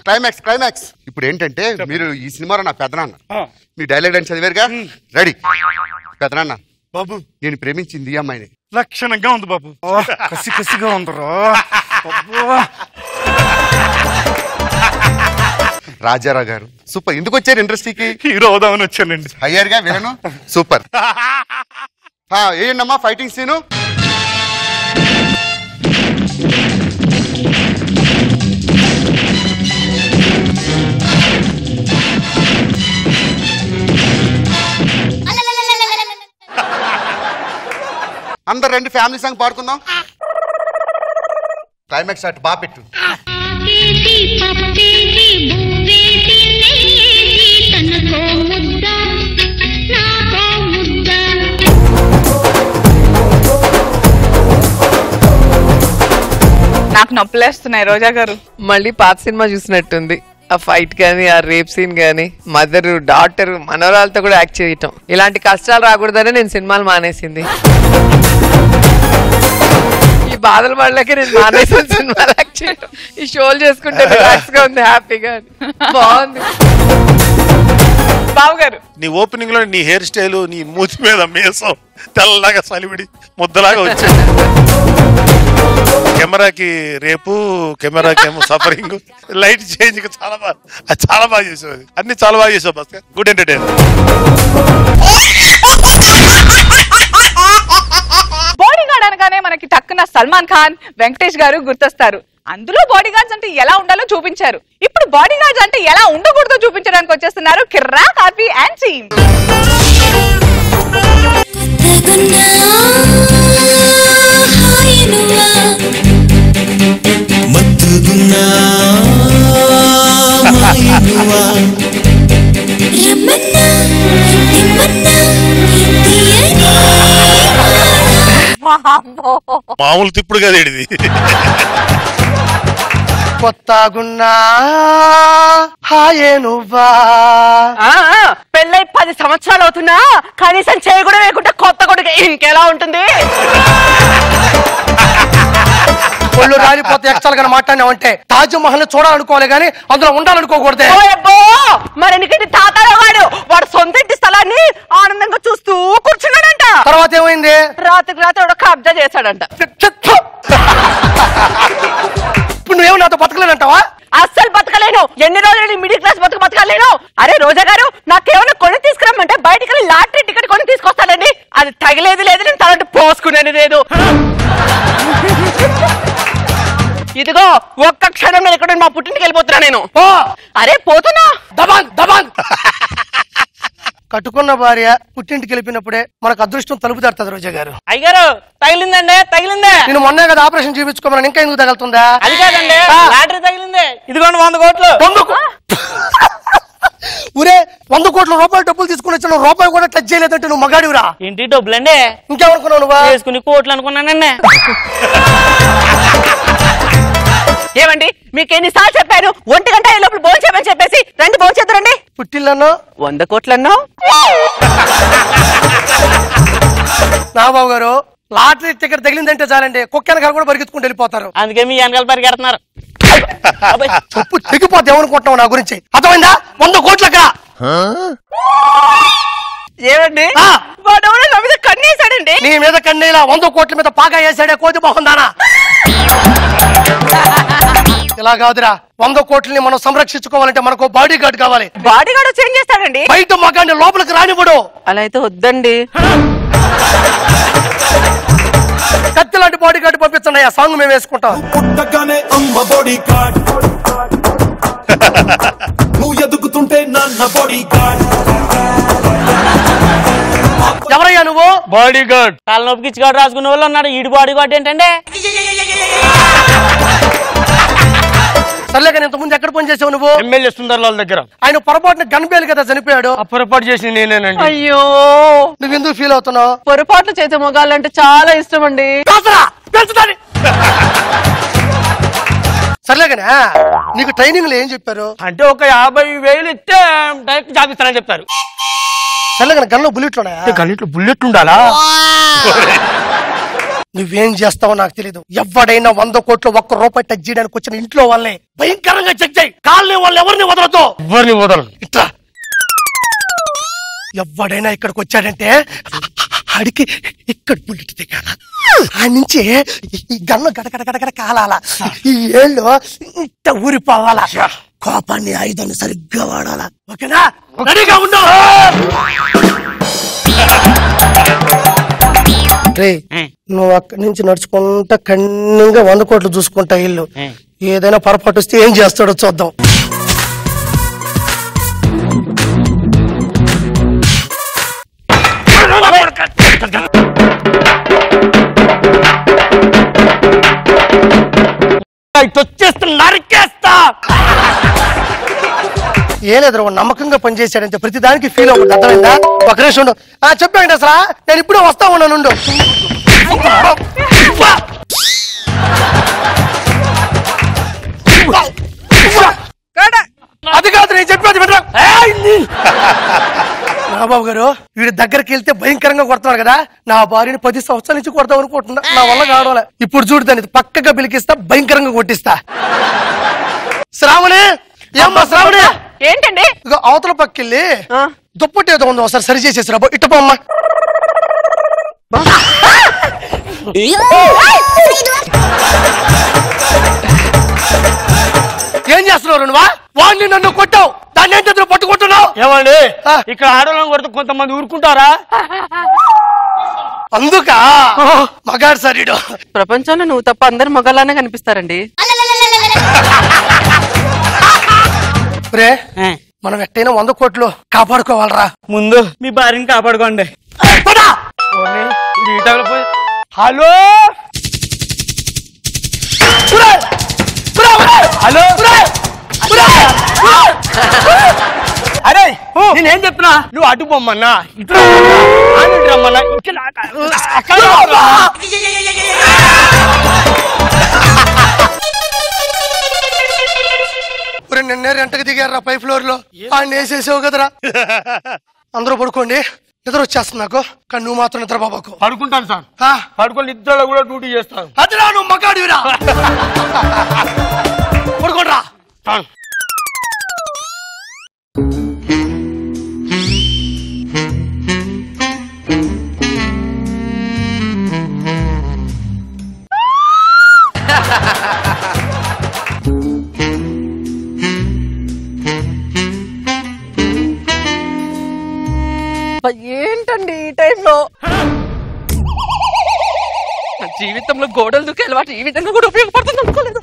క్లైమాక్స్ ఇప్పుడు ఏంటంటే మీరు ఈ సినిమాలో నా పెదనాన్న మీ డైలాగ్ డాన్స్ చదివారుగా రెడీ పెదనాన్న బాబు నేను ప్రేమించింది ఈ అమ్మాయిని లక్షణంగా ఉంది బాబు కసిగా ఉందరా రాజారావు గారు సూపర్ ఎందుకు వచ్చారు ఇండస్ట్రీకి హీరో అవుదామని వచ్చానండి అయ్యారుగా విలను సూపర్ ఏంటమ్మా ఫైటింగ్ సీను అందరు రెండు ఫ్యామిలీ సాంగ్ పాడుకుందాం క్లైమాక్స్ అటు బాగా పెట్టు నాకు నొప్పులేస్తున్నాయి రోజా గారు మళ్ళీ పాత సినిమా చూసినట్టుంది ఆ ఫైట్ గానీ ఆ రేప్ సీన్ గానీ మదర్ డాటర్ మనవరాలతో కూడా యాక్ట్ చేయటం ఇలాంటి కష్టాలు రాకూడదనే నేను సినిమాలు మానేసింది ఈ బాధలు పడలేక నేను మానేసాను సినిమాలు యాక్ట్ చేయటం ఈ షోలు చేసుకుంటే రిలాక్స్ గా ఉంది హ్యాపీగా బాగుంది బాబు గారు నీ ఓపెనింగ్ లో నీ హెయిర్ స్టైల్ నీ మూతి మీద మేసం తెల్లలాగా సలివిడి ముద్దలాగా వచ్చింది కెమెరాకి రేపు కెమెరాకి ఏమో సఫరింగ్ లైట్ చేంజ్ చాలా బాగా చేసావు అన్ని చాలా బాగా చేసావు bus good entertain body guard అనగానే మనకి టక్కున సల్మాన్ ఖాన్ వెంకటేష్ గారు గుర్తొస్తారు అందులో బాడీ గార్డ్స్ అంటే ఎలా ఉండాలో చూపించారు ఇప్పుడు బాడీ గార్డ్స్ అంటే ఎలా ఉండకూడదో చూపించడానికి వచ్చేస్తున్నారు కిర్రా కాఫీ అండ్ టీమ్ మామూలు తిప్పుడు కదా ఇది. కొత్తగున్నా హాయే నువ్వా. పెళ్ళై 10 సంవత్సరాలు అవుతున్నా కనీసం చేయి కూడా వేయకుండా కొత్త కొడుకు ఇంకెలా ఉంటుంది? ఒళ్ళు రాలిపోతే ఎక్స్ట్రాల్ గా మాట్లాడినావంటే తాజ్ మహల్ చూడాలనుకోవాలి గానీ అందులో ఉండాలనుకోకూడదే. మరి ఎందుకంటే తాతారావు వాడు సొంత ఇంటి స్థలాన్ని ఆనందంగా చూస్తూ కూర్చున్నాడంట. తర్వాత ఏమైంది? రాత్రికి రాత్రి కబ్జా చేశాడంట. ఇప్పుడు నువ్వేమో నాతో బతకలేనంటావా? అస్సలు బతకలేను. ఎన్ని రోజులు మిడిల్ క్లాస్ బతకలేను. అరే రోజా గారు నాకేమైనా కొని తీసుకురమ్మంటే బయటికి వెళ్ళి లాటరీ టికెట్ కొని తీసుకొస్తానండి. అది తగిలేదు లేదు, నేను తలంటే పోసుకునేది లేదు. ఇదిగో ఒక్క క్షణం నేను ఇక్కడ మా పుట్టింటికి వెళ్ళిపోతున్నా నేను. అరే పోతున్నా. దబాంగ్ దబాంగ్. కట్టుకున్న భార్య పుట్టింటికి వెళ్ళిపోయినప్పుడే మనకు అదృష్టం తలుపు తడుతుంది రోజా గారు. అయ్యారు తగిలిందండి, తగిలిందే. నేను మొన్నే కదా ఆపరేషన్ చేయించుకోమని ఇంకా ఎందుకు తగులుతుందా? అది కాదండి, లాటరీ తగిలిందే. ఇదిగోండి 100 కోట్లు. ఊరే 100 కోట్ల రూపాయలు డబ్బులు తీసుకుని వచ్చిన రూపాయి కూడా టచ్ చేయలేదంటే నువ్వు మగాడివిరా. ఏంటి డబ్బులండి? ఇంకేమనుకున్నావు నువ్వు? వేసుకుని కోట్లు అనుకున్నానండి. ఏమండి మీకు ఎన్నిసార్లు చెప్పాను 1 గంట లోపల భోజనం చేయమని చెప్పేసి. రండి భోజనం చేద్దరండి. పుట్టిల్లన్నో 100 కోట్లన్నో. నాగబాబు గారు లాటరీ టికెట్ తగిలిందంటే చాలండి కుక్క వెనకాల కూడా పరిగెత్తుకుంటూ వెళ్ళిపోతారు. అందుకే మీ వెనకాల పరిగెడుతున్నారు. చెప్పు తెగిపోతే ఏమనుకుంటున్నావు నా గురించి? అర్థమైందా? 100 కోట్లక ఏమండి వాడు నా మీద కన్నేసాడండి. నీ మీద కన్నేలా 100 కోట్ల మీద పాగా వేసాడే కోతి బాగుందానా? ఇలా కాదురా, 100 కోట్లని మనం సంరక్షించుకోవాలంటే మనకు బాడీ గార్డ్ కావాలి. బాడీ గార్డ్ చేంజ్ చేస్తాడండి. బయట మగాన్ని లోపలికి రానివ్వడు. అలా అయితే వద్దండి. కత్తి లాంటి బాడీ గార్డ్ పంపించండి. ఆ సాంగ్ మేము వేసుకుంటాం. పుట్టగానే అమ్మ బాడీ గార్డ్, నువ్వు ఎదుగుతుంటే నాన్న బాడీ గార్డ్. ఎవరయ్యా నువ్వు? Body guard. తలనొప్పికి ఇచ్చిగాడు రాసుకున్న వాళ్ళు ఉన్నాడు. ఈడు బాడీ గార్డ్ ఏంటంటే? సర్లే కానీ ఇంత ముందు ఎక్కడ పని చేసావు నువ్వు? ఎమ్మెల్యే సుందర్లాల్ దగ్గర. ఆయన పొరపాటున గన్బేలు కదా చనిపోయాడు. ఆ పొరపాటు చేసి నేనేనండి. అయ్యో నువ్వు ఎందుకు ఫీల్ అవుతున్నావు? పొరపాట్లు చేసే మొగాళ్ళంటే చాలా ఇష్టం అండి. సర్లే కానీ నీకు ట్రైనింగ్ లో ఏం చెప్పారు? అంటే ఒక 50,000 ఇస్తే డైరెక్ట్ జాబ్ ఇస్తానని చెప్తారు. సర్లే కానీ గన్లో బుల్లెట్లు ఉన్నాయా? గన్నిట్లో బుల్లెట్ ఉండాలా? నువ్వేం చేస్తావో నాకు తెలీదు. ఎవడైనా 100 కోట్లు 1 రూపాయి టచ్ చేయడానికి వచ్చిన ఇంట్లో వాళ్ళని భయంకరంగా చెక్ చేయి. కాళ్ళని వాళ్ళు ఎవరిని వదలతో. ఎవరిని వదలరు. ఇట్లా ఎవడైనా ఇక్కడికి వచ్చాడంటే అడికి ఇక్కడ బుల్లెట్ దిగాల. ఆ నుంచి ఈ గన్ను గడగడగడగడ కాలాల. ఈ ఏళ్ళు ఇంత ఊరిపోవాలా. కోపాన్ని ఆయుధాన్ని సరిగ్గా వాడాలా. ఓకేనా? రెడీగా ఉండు. రే నువ్వు అక్కడి నుంచి నడుచుకుంటా కన్నీగా 100 కోట్లు చూసుకుంటా ఇల్లు. ఏదైనా పొరపాటు వస్తే ఏం చేస్తాడో చూద్దాం. నరికేస్తా. ఏ లేదు నమ్మకంగా పనిచేశాడంటే ప్రతిదానికి ఫీల్ అవ్వదు. అర్థమైందా? ఒక నిమిషం ఉండు. చెప్పండి అసలు నేను ఇప్పుడే వస్తా ఉన్నాను. అది కాదు నేను చెప్పేది. నాగబాబు గారు వీడి దగ్గరికి వెళ్తే భయంకరంగా కొడుతున్నాడు కదా. నా భార్యని 10 సంవత్సరాల నుంచి కొడతాం అనుకుంటున్నా. నా వల్ల కావడం. ఇప్పుడు చూడు దాన్ని పక్కగా పిలికిస్తా, భయంకరంగా కొట్టిస్తా. శ్రావణి ఏమ్మా శ్రావణి? ఏంటండి? ఇక అవతల పక్కెళ్ళి దుప్పటి ఏదో ఉందో ఒకసారి సరి చేసేసి రాబో. ఇట్టపమ్మా. ఏం చేస్తున్నావు నువ్వా? వాడిని నన్ను కొట్టావు, దాన్ని ఏంటి పట్టుకుంటున్నావు? ఏమండి ఇక్కడ ఆడవాళ్ళని కొడితే కొంతమంది ఊరుకుంటారా? అందుక మగాడు సరిడు. ప్రపంచంలో నువ్వు తప్ప అందరు మగాళ్ళనే కనిపిస్తారండి. మనం ఎట్టయినా 100 కోట్లు కాపాడుకోవాలరా. ముందు మీ భార్యని కాపాడుకోండి. హలో హలో అరే నేను ఏం చెప్తున్నా నువ్వు అటు బొమ్మన్నా ఇటు రమ్మన్నా నిన్నే రెంటకి దిగారా పై ఫ్లోర్ లో ఆయన వేసేసావు కదరా అందరూ పడుకోండి నిద్ర వచ్చేస్తుంది నాకు కానీ నువ్వు మాత్రం నిద్ర బాబాకు పడుకుంటాను సార్ పడుకొని నిద్రలో కూడా డ్యూటీ చేస్తాను అదిరా నువ్వు మగాడివిరా పడుకోండిరా ఏంటండి ఈ టైంలో జీవితంలో గోడలు దూకే అలవాటు ఈ విధంగా కూడా ఉపయోగపడుతుంది అనుకోలేదు.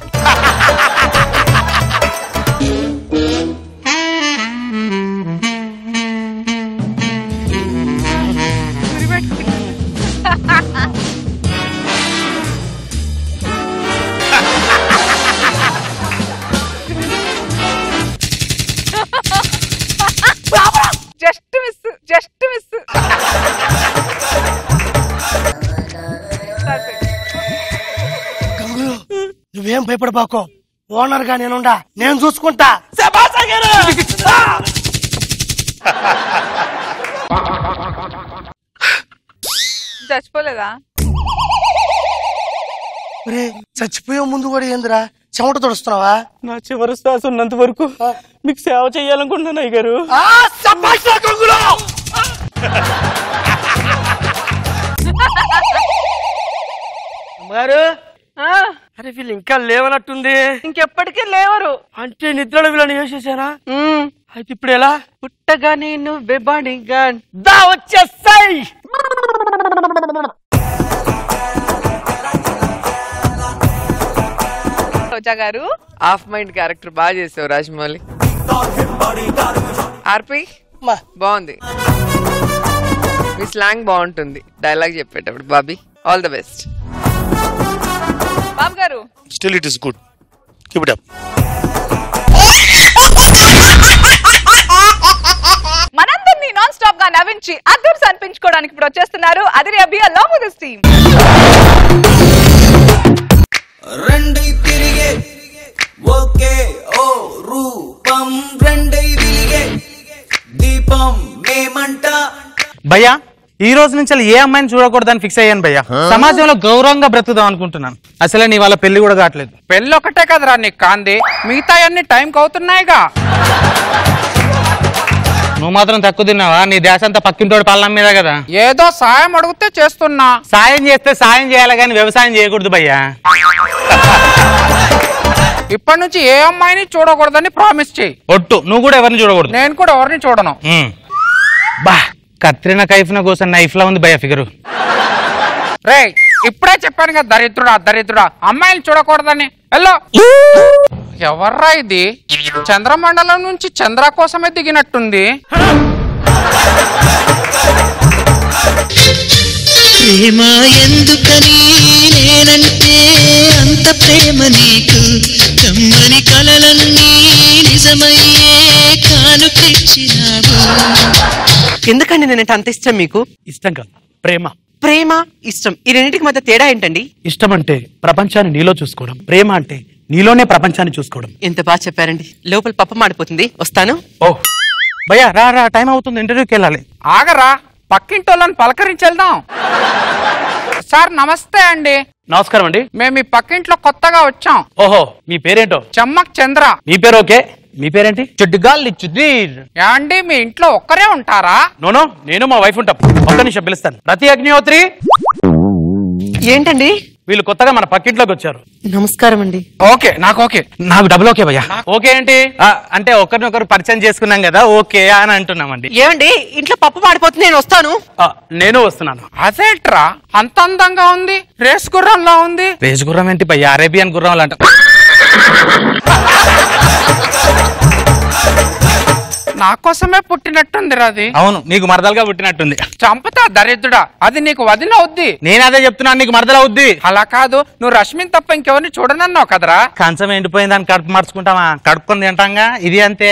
Just miss just miss. Gangulu నువ్వేం భయపడబాకో ఓనర్ గా నేనుండా నేను చూసుకుంటా. చచ్చిపోలేదా? చచ్చిపోయే ముందు కూడా ఏందిరా చెమట తొడుస్తున్నావా? నా చివరి శ్వాస ఉన్నంత వరకు మీకు సేవ చేయాలనుకుంటున్నాను అయ్యగారు. అమ్మగారు అరే వీళ్ళు ఇంకా లేవనట్టుంది. ఇంకెప్పటికీ లేవరు అంటే నిద్రలో వీళ్ళని వేసేసారా? అయితే ఇప్పుడు ఎలా? పుట్టగా నేను బెబాడిగా దా వచ్చేస్తాయి. రోజా గారు హాఫ్ మైండ్ క్యారెక్టర్ బాగా చేసావు రాజమౌళి. ఆర్పి బాగుంది, మీ స్లాంగ్ బాగుంటుంది డైలాగ్ చెప్పేటప్పుడు. Bobby all the best. Babu garu still it is good, keep it up. మనందరినీ నాన్ స్టాప్ గా నవ్వించి అద్దర్స్ అనిపించుకోవడానికి ఇప్పుడు వచ్చేస్తున్నారు Adhire Abhi along with his team. రెండై తిరిగే ఓకే ఓ రూపం రెండై వెలిగే దీపం మేమంట. భయ్యా ఈ రోజు నుంచి ఏ అమ్మాయిని చూడకూడదని ఫిక్స్ అయ్యాను భయ్యా. సమాజంలో గౌరవంగా బ్రతుకుదాం అనుకుంటున్నాను. అసలే నీ వాళ్ళ పెళ్లి కూడా కావట్లేదు. పెళ్ళి ఒకటే కదరా నీకు కాంది, మిగతా అన్ని టైంకి అవుతున్నాయిగా. నువ్వు మాత్రం తక్కువ తిన్నావా? నీ దేశం అంతా పక్కింటోడి పల్లం మీద కదా. ఏదో సాయం అడిగితే చేస్తున్నా. సాయం చేస్తే సాయం చేయాలి కానీ వ్యవసాయం చేయకూడదు భయ్యా. ఇప్పటి నుంచి ఏ అమ్మాయిని చూడకూడదని ప్రామిస్ చేయి. ఒట్టు నువ్వు కూడా ఎవరిని చూడకూడదు. నేను కూడా ఎవరిని చూడను. బా కత్రినా కైఫ్న కోసం నైఫ్ లా ఉంది భయ్యా ఫిగరు. రే ఇప్పుడే చెప్పాను కదా దరిద్రుడా దరిద్రుడా అమ్మాయిని చూడకూడదని. వెళ్ళు. ఎవర్రా ఇది? చంద్రమండలం నుంచి చంద్ర కోసమే దిగినట్టుంది. ప్రేమ ఎందుకని నేనంటే అంత ప్రేమ నీకు, కమ్మని కలలన్నీ నిజమయ్యే కానుకిచ్చినావు. ఎందుకండి నేనంటే అంత ఇష్టం మీకు? ఇష్టం కాదు, ప్రేమ. ప్రేమ ఇష్టం ఈ రెండింటికి మధ్య తేడా ఏంటండి? ఇష్టం అంటే ప్రపంచాన్ని నీలో చూసుకోవడం, ప్రేమ అంటే నీలోనే ప్రపంచాన్ని చూసుకోవడం. ఎంత బాగా చెప్పారండి. లోపల పప్ప మాడిపోతుంది, వస్తాను. ఓ భయ్యా రా రా, టైం అవుతుంది, ఇంటర్వ్యూకి వెళ్ళాలి. ఆగరా, పక్కింటోళ్ళని పలకరించి వెళ్దాం. సార్ నమస్తే అండి. నమస్కారం అండి. మేము ఈ పక్కింట్లో కొత్తగా వచ్చాం. ఓహో మీ పేరేంటో? చెమ్మక్ చంద్ర. మీ పేరు ఓకే, మీ పేరేంటి? చుడ్డుగాల్ చుద్దీర్. ఏమండి మీ ఇంట్లో ఒక్కరే ఉంటారా? నోనో నేను మా వైఫ్ ఉంటాం. ఒక్క నిమిషం పిలుస్తాను. ప్రతి అగ్నిహోత్రి. ఏంటండి? వీళ్ళు కొత్తగా మన పక్కింట్లోకి వచ్చారు. నమస్కారం అండి. ఓకే నాకు ఓకే, నాకు డబుల్ ఓకే భయ్యా. ఓకే ఏంటి? అంటే ఒకరినొకరు పరిచయం చేసుకున్నాం కదా ఓకే అని అంటున్నామండి. ఏమండి ఇంట్లో పప్పు మాడిపోతుంది, నేను వస్తాను. నేను వస్తున్నాను. అదేంట్రా అంత అందంగా ఉంది, రేస్ గుర్రంలా ఉంది. రేస్ గుర్రం ఏంటి భయ్యా? అరేబియన్ గుర్రం అంట. నా కోసమే పుట్టినట్టుంది అది. అవును నీకు మరదలుగా పుట్టినట్టుంది. చంపుతా దరిద్రుడా, అది నీకు వదిన అవుద్ది. నేను అదే చెప్తున్నాను, నీకు మరదలు అవుద్ది. అలా కాదు, నువ్వు రష్మిన్ తప్ప ఇంకెవరిని చూడనన్నావు కదరా. కంచం ఎండిపోయింది దాన్ని కడుపు మార్చుకుంటామా? కడుపుకొని తింటాంగా, ఇది అంతే.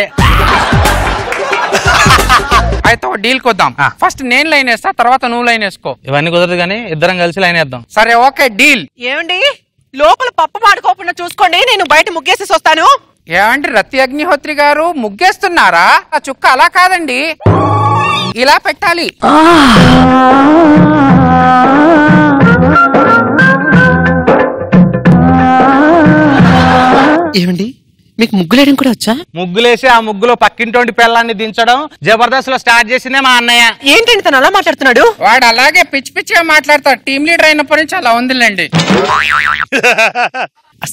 అయితే ఒక డీల్ కొద్దాం. ఫస్ట్ నేను లైన్ వేస్తా, తర్వాత నువ్వు లైన్ వేసుకో. ఇవన్నీ కుదరదు కానీ ఇద్దరం కలిసి లైన్ వేద్దాం. సరే ఓకే డీల్. ఏమండి లోపల పప్పు మాడుకోకుండా చూసుకోండి, నేను బయట ముగ్గేసేసి వస్తాను. ఏమండి రతి అగ్నిహోత్రి గారు ముగ్గేస్తున్నారా? ఆ చుక్క అలా కాదండి, ఇలా పెట్టాలి. ఏమండి మీకు ముగ్గులేయడం కూడా వచ్చా? ముగ్గులేసి ఆ ముగ్గులో పక్కింటోంటి పిల్లాన్ని దించడం జబర్దస్త్ లో స్టార్ట్ చేసిందే మా అన్నయ్య. ఏంటండి తను అలా మాట్లాడుతున్నాడు? వాడు అలాగే పిచ్చి పిచ్చిగా మాట్లాడతాడు. టీమ్ లీడర్ అయినప్పటి నుంచి అలా ఉందిలేండి.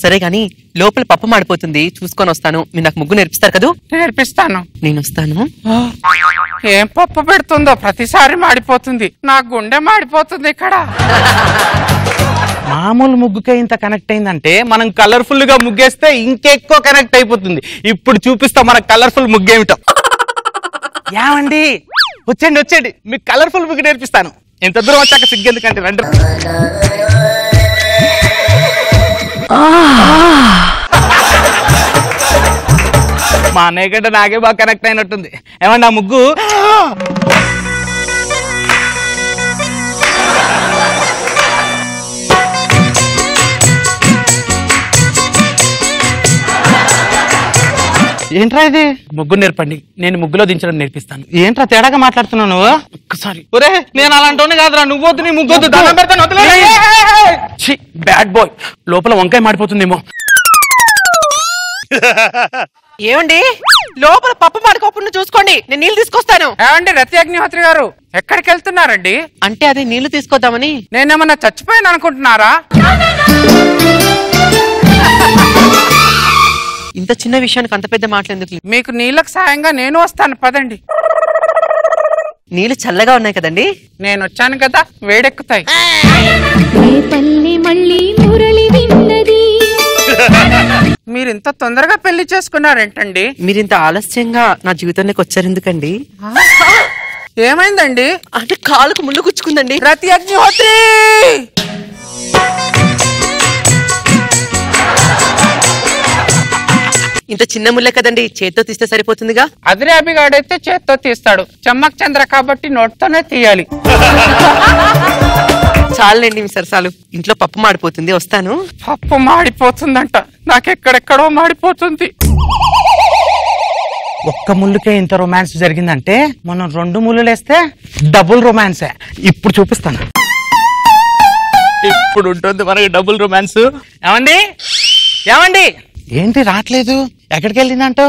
సరే గాని లోపల పప్పు మాడిపోతుంది, చూసుకొని వస్తాను. మీరు నాకు ముగ్గు నేర్పిస్తారు కదా? నేర్పిస్తాను. నేను వస్తాను. ఏం పప్పు పెడుతుందో ప్రతిసారి మాడిపోతుంది, నా గుండె మాడిపోతుంది ఇక్కడ. మామూలు ముగ్గుకే ఇంత కనెక్ట్ అయిందంటే మనం కలర్ఫుల్ గా ముగ్గేస్తే ఇంకెక్కువ కనెక్ట్ అయిపోతుంది. ఇప్పుడు చూపిస్తాం మన కలర్ఫుల్ ముగ్గేమిటో. ఏమండి వచ్చేయండి వచ్చేయండి, మీకు కలర్ఫుల్ ముగ్గు నేర్పిస్తాను. ఎంత దూరం వచ్చాక సిగ్గెందుకంటే రండి. మా అన్నయ్య కంటే నాకే బాగా కనెక్ట్ అయినట్టుంది. ఏమండి ఆ ముగ్గు ఏంట్రా ఇది? ముగ్గు నేర్పండి, నేను ముగ్గులో దించడం నేర్పిస్తాను. ఏంట్రా తేడాగా మాట్లాడుతున్నావు నువ్వు? ఒక్కసారి. ఒరే నేను అలాంటి కాదురా, నువ్వొద్దు నీ ముగ్గొద్దు. బ్యాడ్ బాయ్, లోపల వంకాయ మాడిపోతుందేమో. ఏమండి లోపల పప్పు మాడుకోకుండా చూసుకోండి, నేను నీళ్లు తీసుకొస్తాను. ఏమండి రతి అగ్నిహోత్రి గారు ఎక్కడికి వెళ్తున్నారండి? అంటే అదే నీళ్లు తీసుకొద్దామని. నేనేమన్నా చచ్చిపోయాను అనుకుంటున్నారా? ఇంత చిన్న విషయానికి అంత పెద్ద మాటలు ఎందుకు? మీకు నీళ్ళకు సాయంగా నేను వస్తాను, పదండి. నీళ్లు చల్లగా ఉన్నాయి కదండి. నేను వచ్చాను కదా, వేడెక్కుతాయి. మీరు ఇంత తొందరగా పెళ్లి చేసుకున్నారేంటండి? మీరు ఇంత ఆలస్యంగా నా జీవితంలోకి వచ్చారు ఎందుకండి? ఏమైందండి? అంటే కాలుకు ముళ్ళు గుచ్చుకుందండి. రతి అగ్నిహోత్రి ఇంత చిన్న ముళ్ళే కదండి, చేత్తో తీస్తే సరిపోతుందిగా. అదిరాబిగాడైతే చేత్తో తీస్తాడు, చమ్మక్ చంద్ర కాబట్టి నోట్తోనే తీయాలి. చాలండి మీ సరసాలు. ఇంట్లో పప్పు మాడిపోతుంది, వస్తాను. పప్పు మాడిపోతుందంట, నాకెక్కడెక్కడో మాడిపోతుంది. ఒక్క ముళ్ళుకే ఇంత రొమాన్స్ జరిగిందంటే మనం 2 ముళ్ళులు వేస్తే డబుల్ రొమాన్సే. ఇప్పుడు చూపిస్తాను, ఇప్పుడు ఉంటుంది మనకి డబుల్ రొమాన్స్. ఏమండి ఏమండి ఏంటి రావట్లేదు? ఎక్కడికి వెళ్ళిందంటో?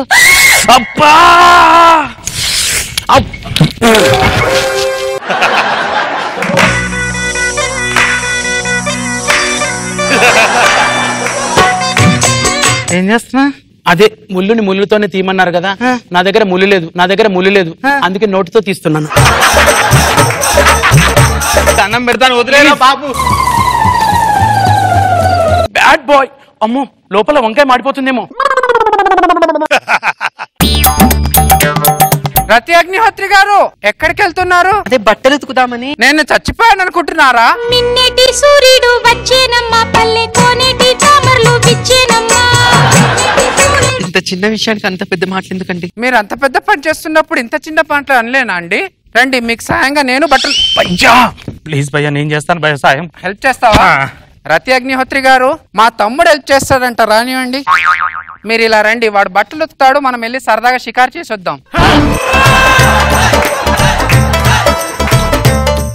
అబ్బా ఏం చేస్తున్నా? అదే ముళ్ళుని ముళ్ళుతోనే తీయమన్నారు కదా, నా దగ్గర ముళ్ళు లేదు, అందుకే నోటితో తీస్తున్నాను. దండం పెడతాను, వదిలేరా బాబు. Bad boy. అమ్మో లోపల వంకాయ మాడిపోతుందేమో. రతి అగ్నిహోత్రి గారు ఎక్కడికి వెళ్తున్నారు? అదే బట్టలు ఉతుకుదామని. నేను చచ్చిపోయాను అనుకుంటున్నారా? నిన్నటి సూర్యుడు వచ్చేనమ్మా, పల్లె కోనేటి తామరలు విచ్చేనమ్మా. ఇంత చిన్న విషయానికి అంత పెద్ద మాటలు ఎందుకండి? మీరు అంత పెద్ద పని చేస్తున్నప్పుడు ఇంత చిన్న పనులు అనలేనా అండి? రండి మీకు సాయంగా నేను బట్టలు. ప్లీజ్ భయ్యా నేను చేస్తాను భయ్య సాయం. హెల్ప్ చేస్తావా? రతి అగ్నిహోత్రి గారు మా తమ్ముడు హెల్ప్ చేస్తాడంట, రానివ్వండి. మీరు ఇలా రండి, వాడు బట్టలు ఉతుకుతాడు, మనం వెళ్ళి సరదాగా షికారు చేసి వద్దాం.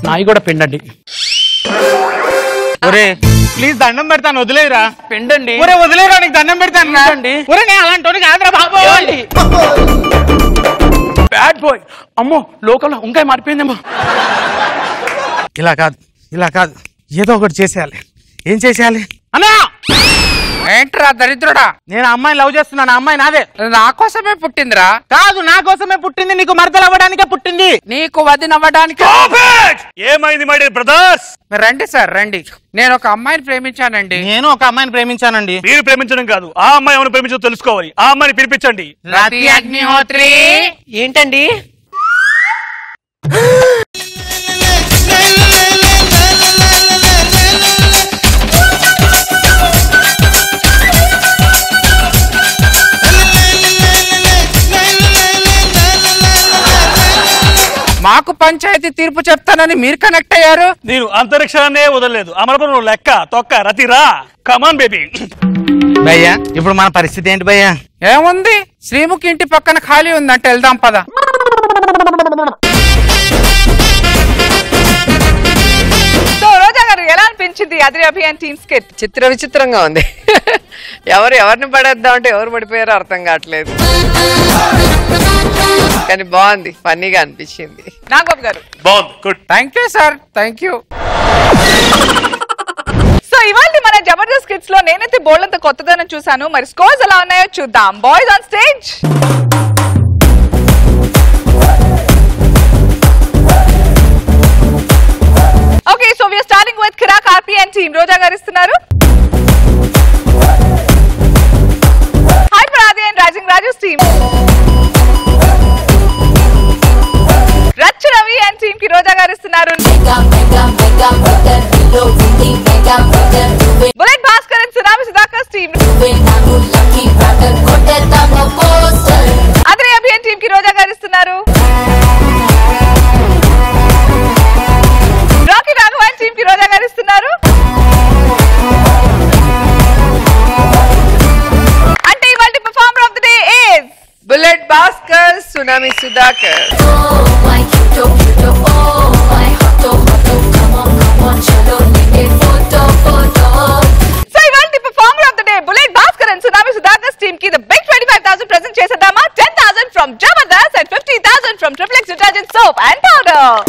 నాయి కూడా పిండండి. ఒరే ప్లీజ్ దండం పెడతాను, వదిలేరా. పిండండి. ఒరే వదిలేరా, నీకు దండం పెడతాను. ఒరే నేను అలాంటి కాదురా బాబు. Bad boy. అమ్మో లోకల్ వంకాయ మారిపోయిందేమో. ఇలా కాదు ఏదో ఒకటి చేసేయాలి. ఏం చేసేయాలి? అన్నా ఏంట్రా దరిద్రుడా? నేను అమ్మాయిని లవ్ చేస్తున్నాను, ఆ అమ్మాయి నాదే. నా కోసమే పుట్టిందిరా? కాదు నా కోసమే పుట్టింది, నీకు మరదలు అవ్వడానికే పుట్టింది. నీకు వదినవ్వడానికి. ఏమైంది మై డియర్ బ్రదర్స్? రండి సార్ రండి. నేను ఒక అమ్మాయిని ప్రేమించానండి. నేను ఒక అమ్మాయిని ప్రేమించానండి. మీరు ప్రేమించడం కాదు, ఆ అమ్మాయి ఎవరు ప్రేమించో తెలుసుకోవాలి. ఆ అమ్మాయిని పిలిపించండి. రతి అగ్నిహోత్రి. ఏంటండి? నాకు పంచాయతీ తీర్పు చెప్తానని మీరు కనెక్ట్ అయ్యారు. నేను అంతరిక్షాన్నే వదలలేదు. అమరపురం లెక్క తొక్క రతిరా. Come on baby. భయ్యా ఇప్పుడు మన పరిస్థితి ఏంటి భయ్యా? ఏముంది, శ్రీముఖి ఇంటి పక్కన ఖాళీ ఉందంటే వెళ్దాం పద. రోజా గారు ఎలా అనిపించింది అదిరి అభియాన్ టీమ్ స్కిట్? చిత్ర విచిత్రంగా ఉంది. ఎవరిని పడేద్దాం అంటే ఎవరు పడిపోయారో అర్థం కావట్లేదు, కానీ బాగుంది, ఫన్నీగా అనిపించింది. నాగబాబు గారు బాగుంది, good. Thank you sir, thank you. So ఇవాళ మన జబర్దస్త్ కిడ్స్ లో నేనైతే బోల్డంత కొత్తదనం చూసాను. మరి స్కోర్స్ ఎలా ఉన్నాయో చూద్దాం. Boys on stage. Okay, so we're starting with Kiraak RP team. Roja garu ఇస్తున్నారు. హైపర్ ఆది అండ్ రైజింగ్ రాజూస్ టీమ్. రచ్చ రవి అండ్ టీమ్ కి రోజా గారు ఇస్తున్నారు. Bullet Bhaskar and Tsunami Sudhakar team. Adhire Abhi and team కి రోజా గారు ఇస్తున్నారు. రాకీ రాఘవన్ టీమ్ కి రోజా గారు ఇస్తున్నారు. అంటే ఇవాళ performer of the day is Bullet Bhaskar, Tsunami Sudhakar. So ఇవాళ performer of the day Bullet Bhaskar and Tsunami Sudhakar team కి ద బిగ్ 25,000 ప్రెజెంట్ చేసేద్దామా? 10,000 from Jabardasth and 50,000 from triple X detergent soap and powder.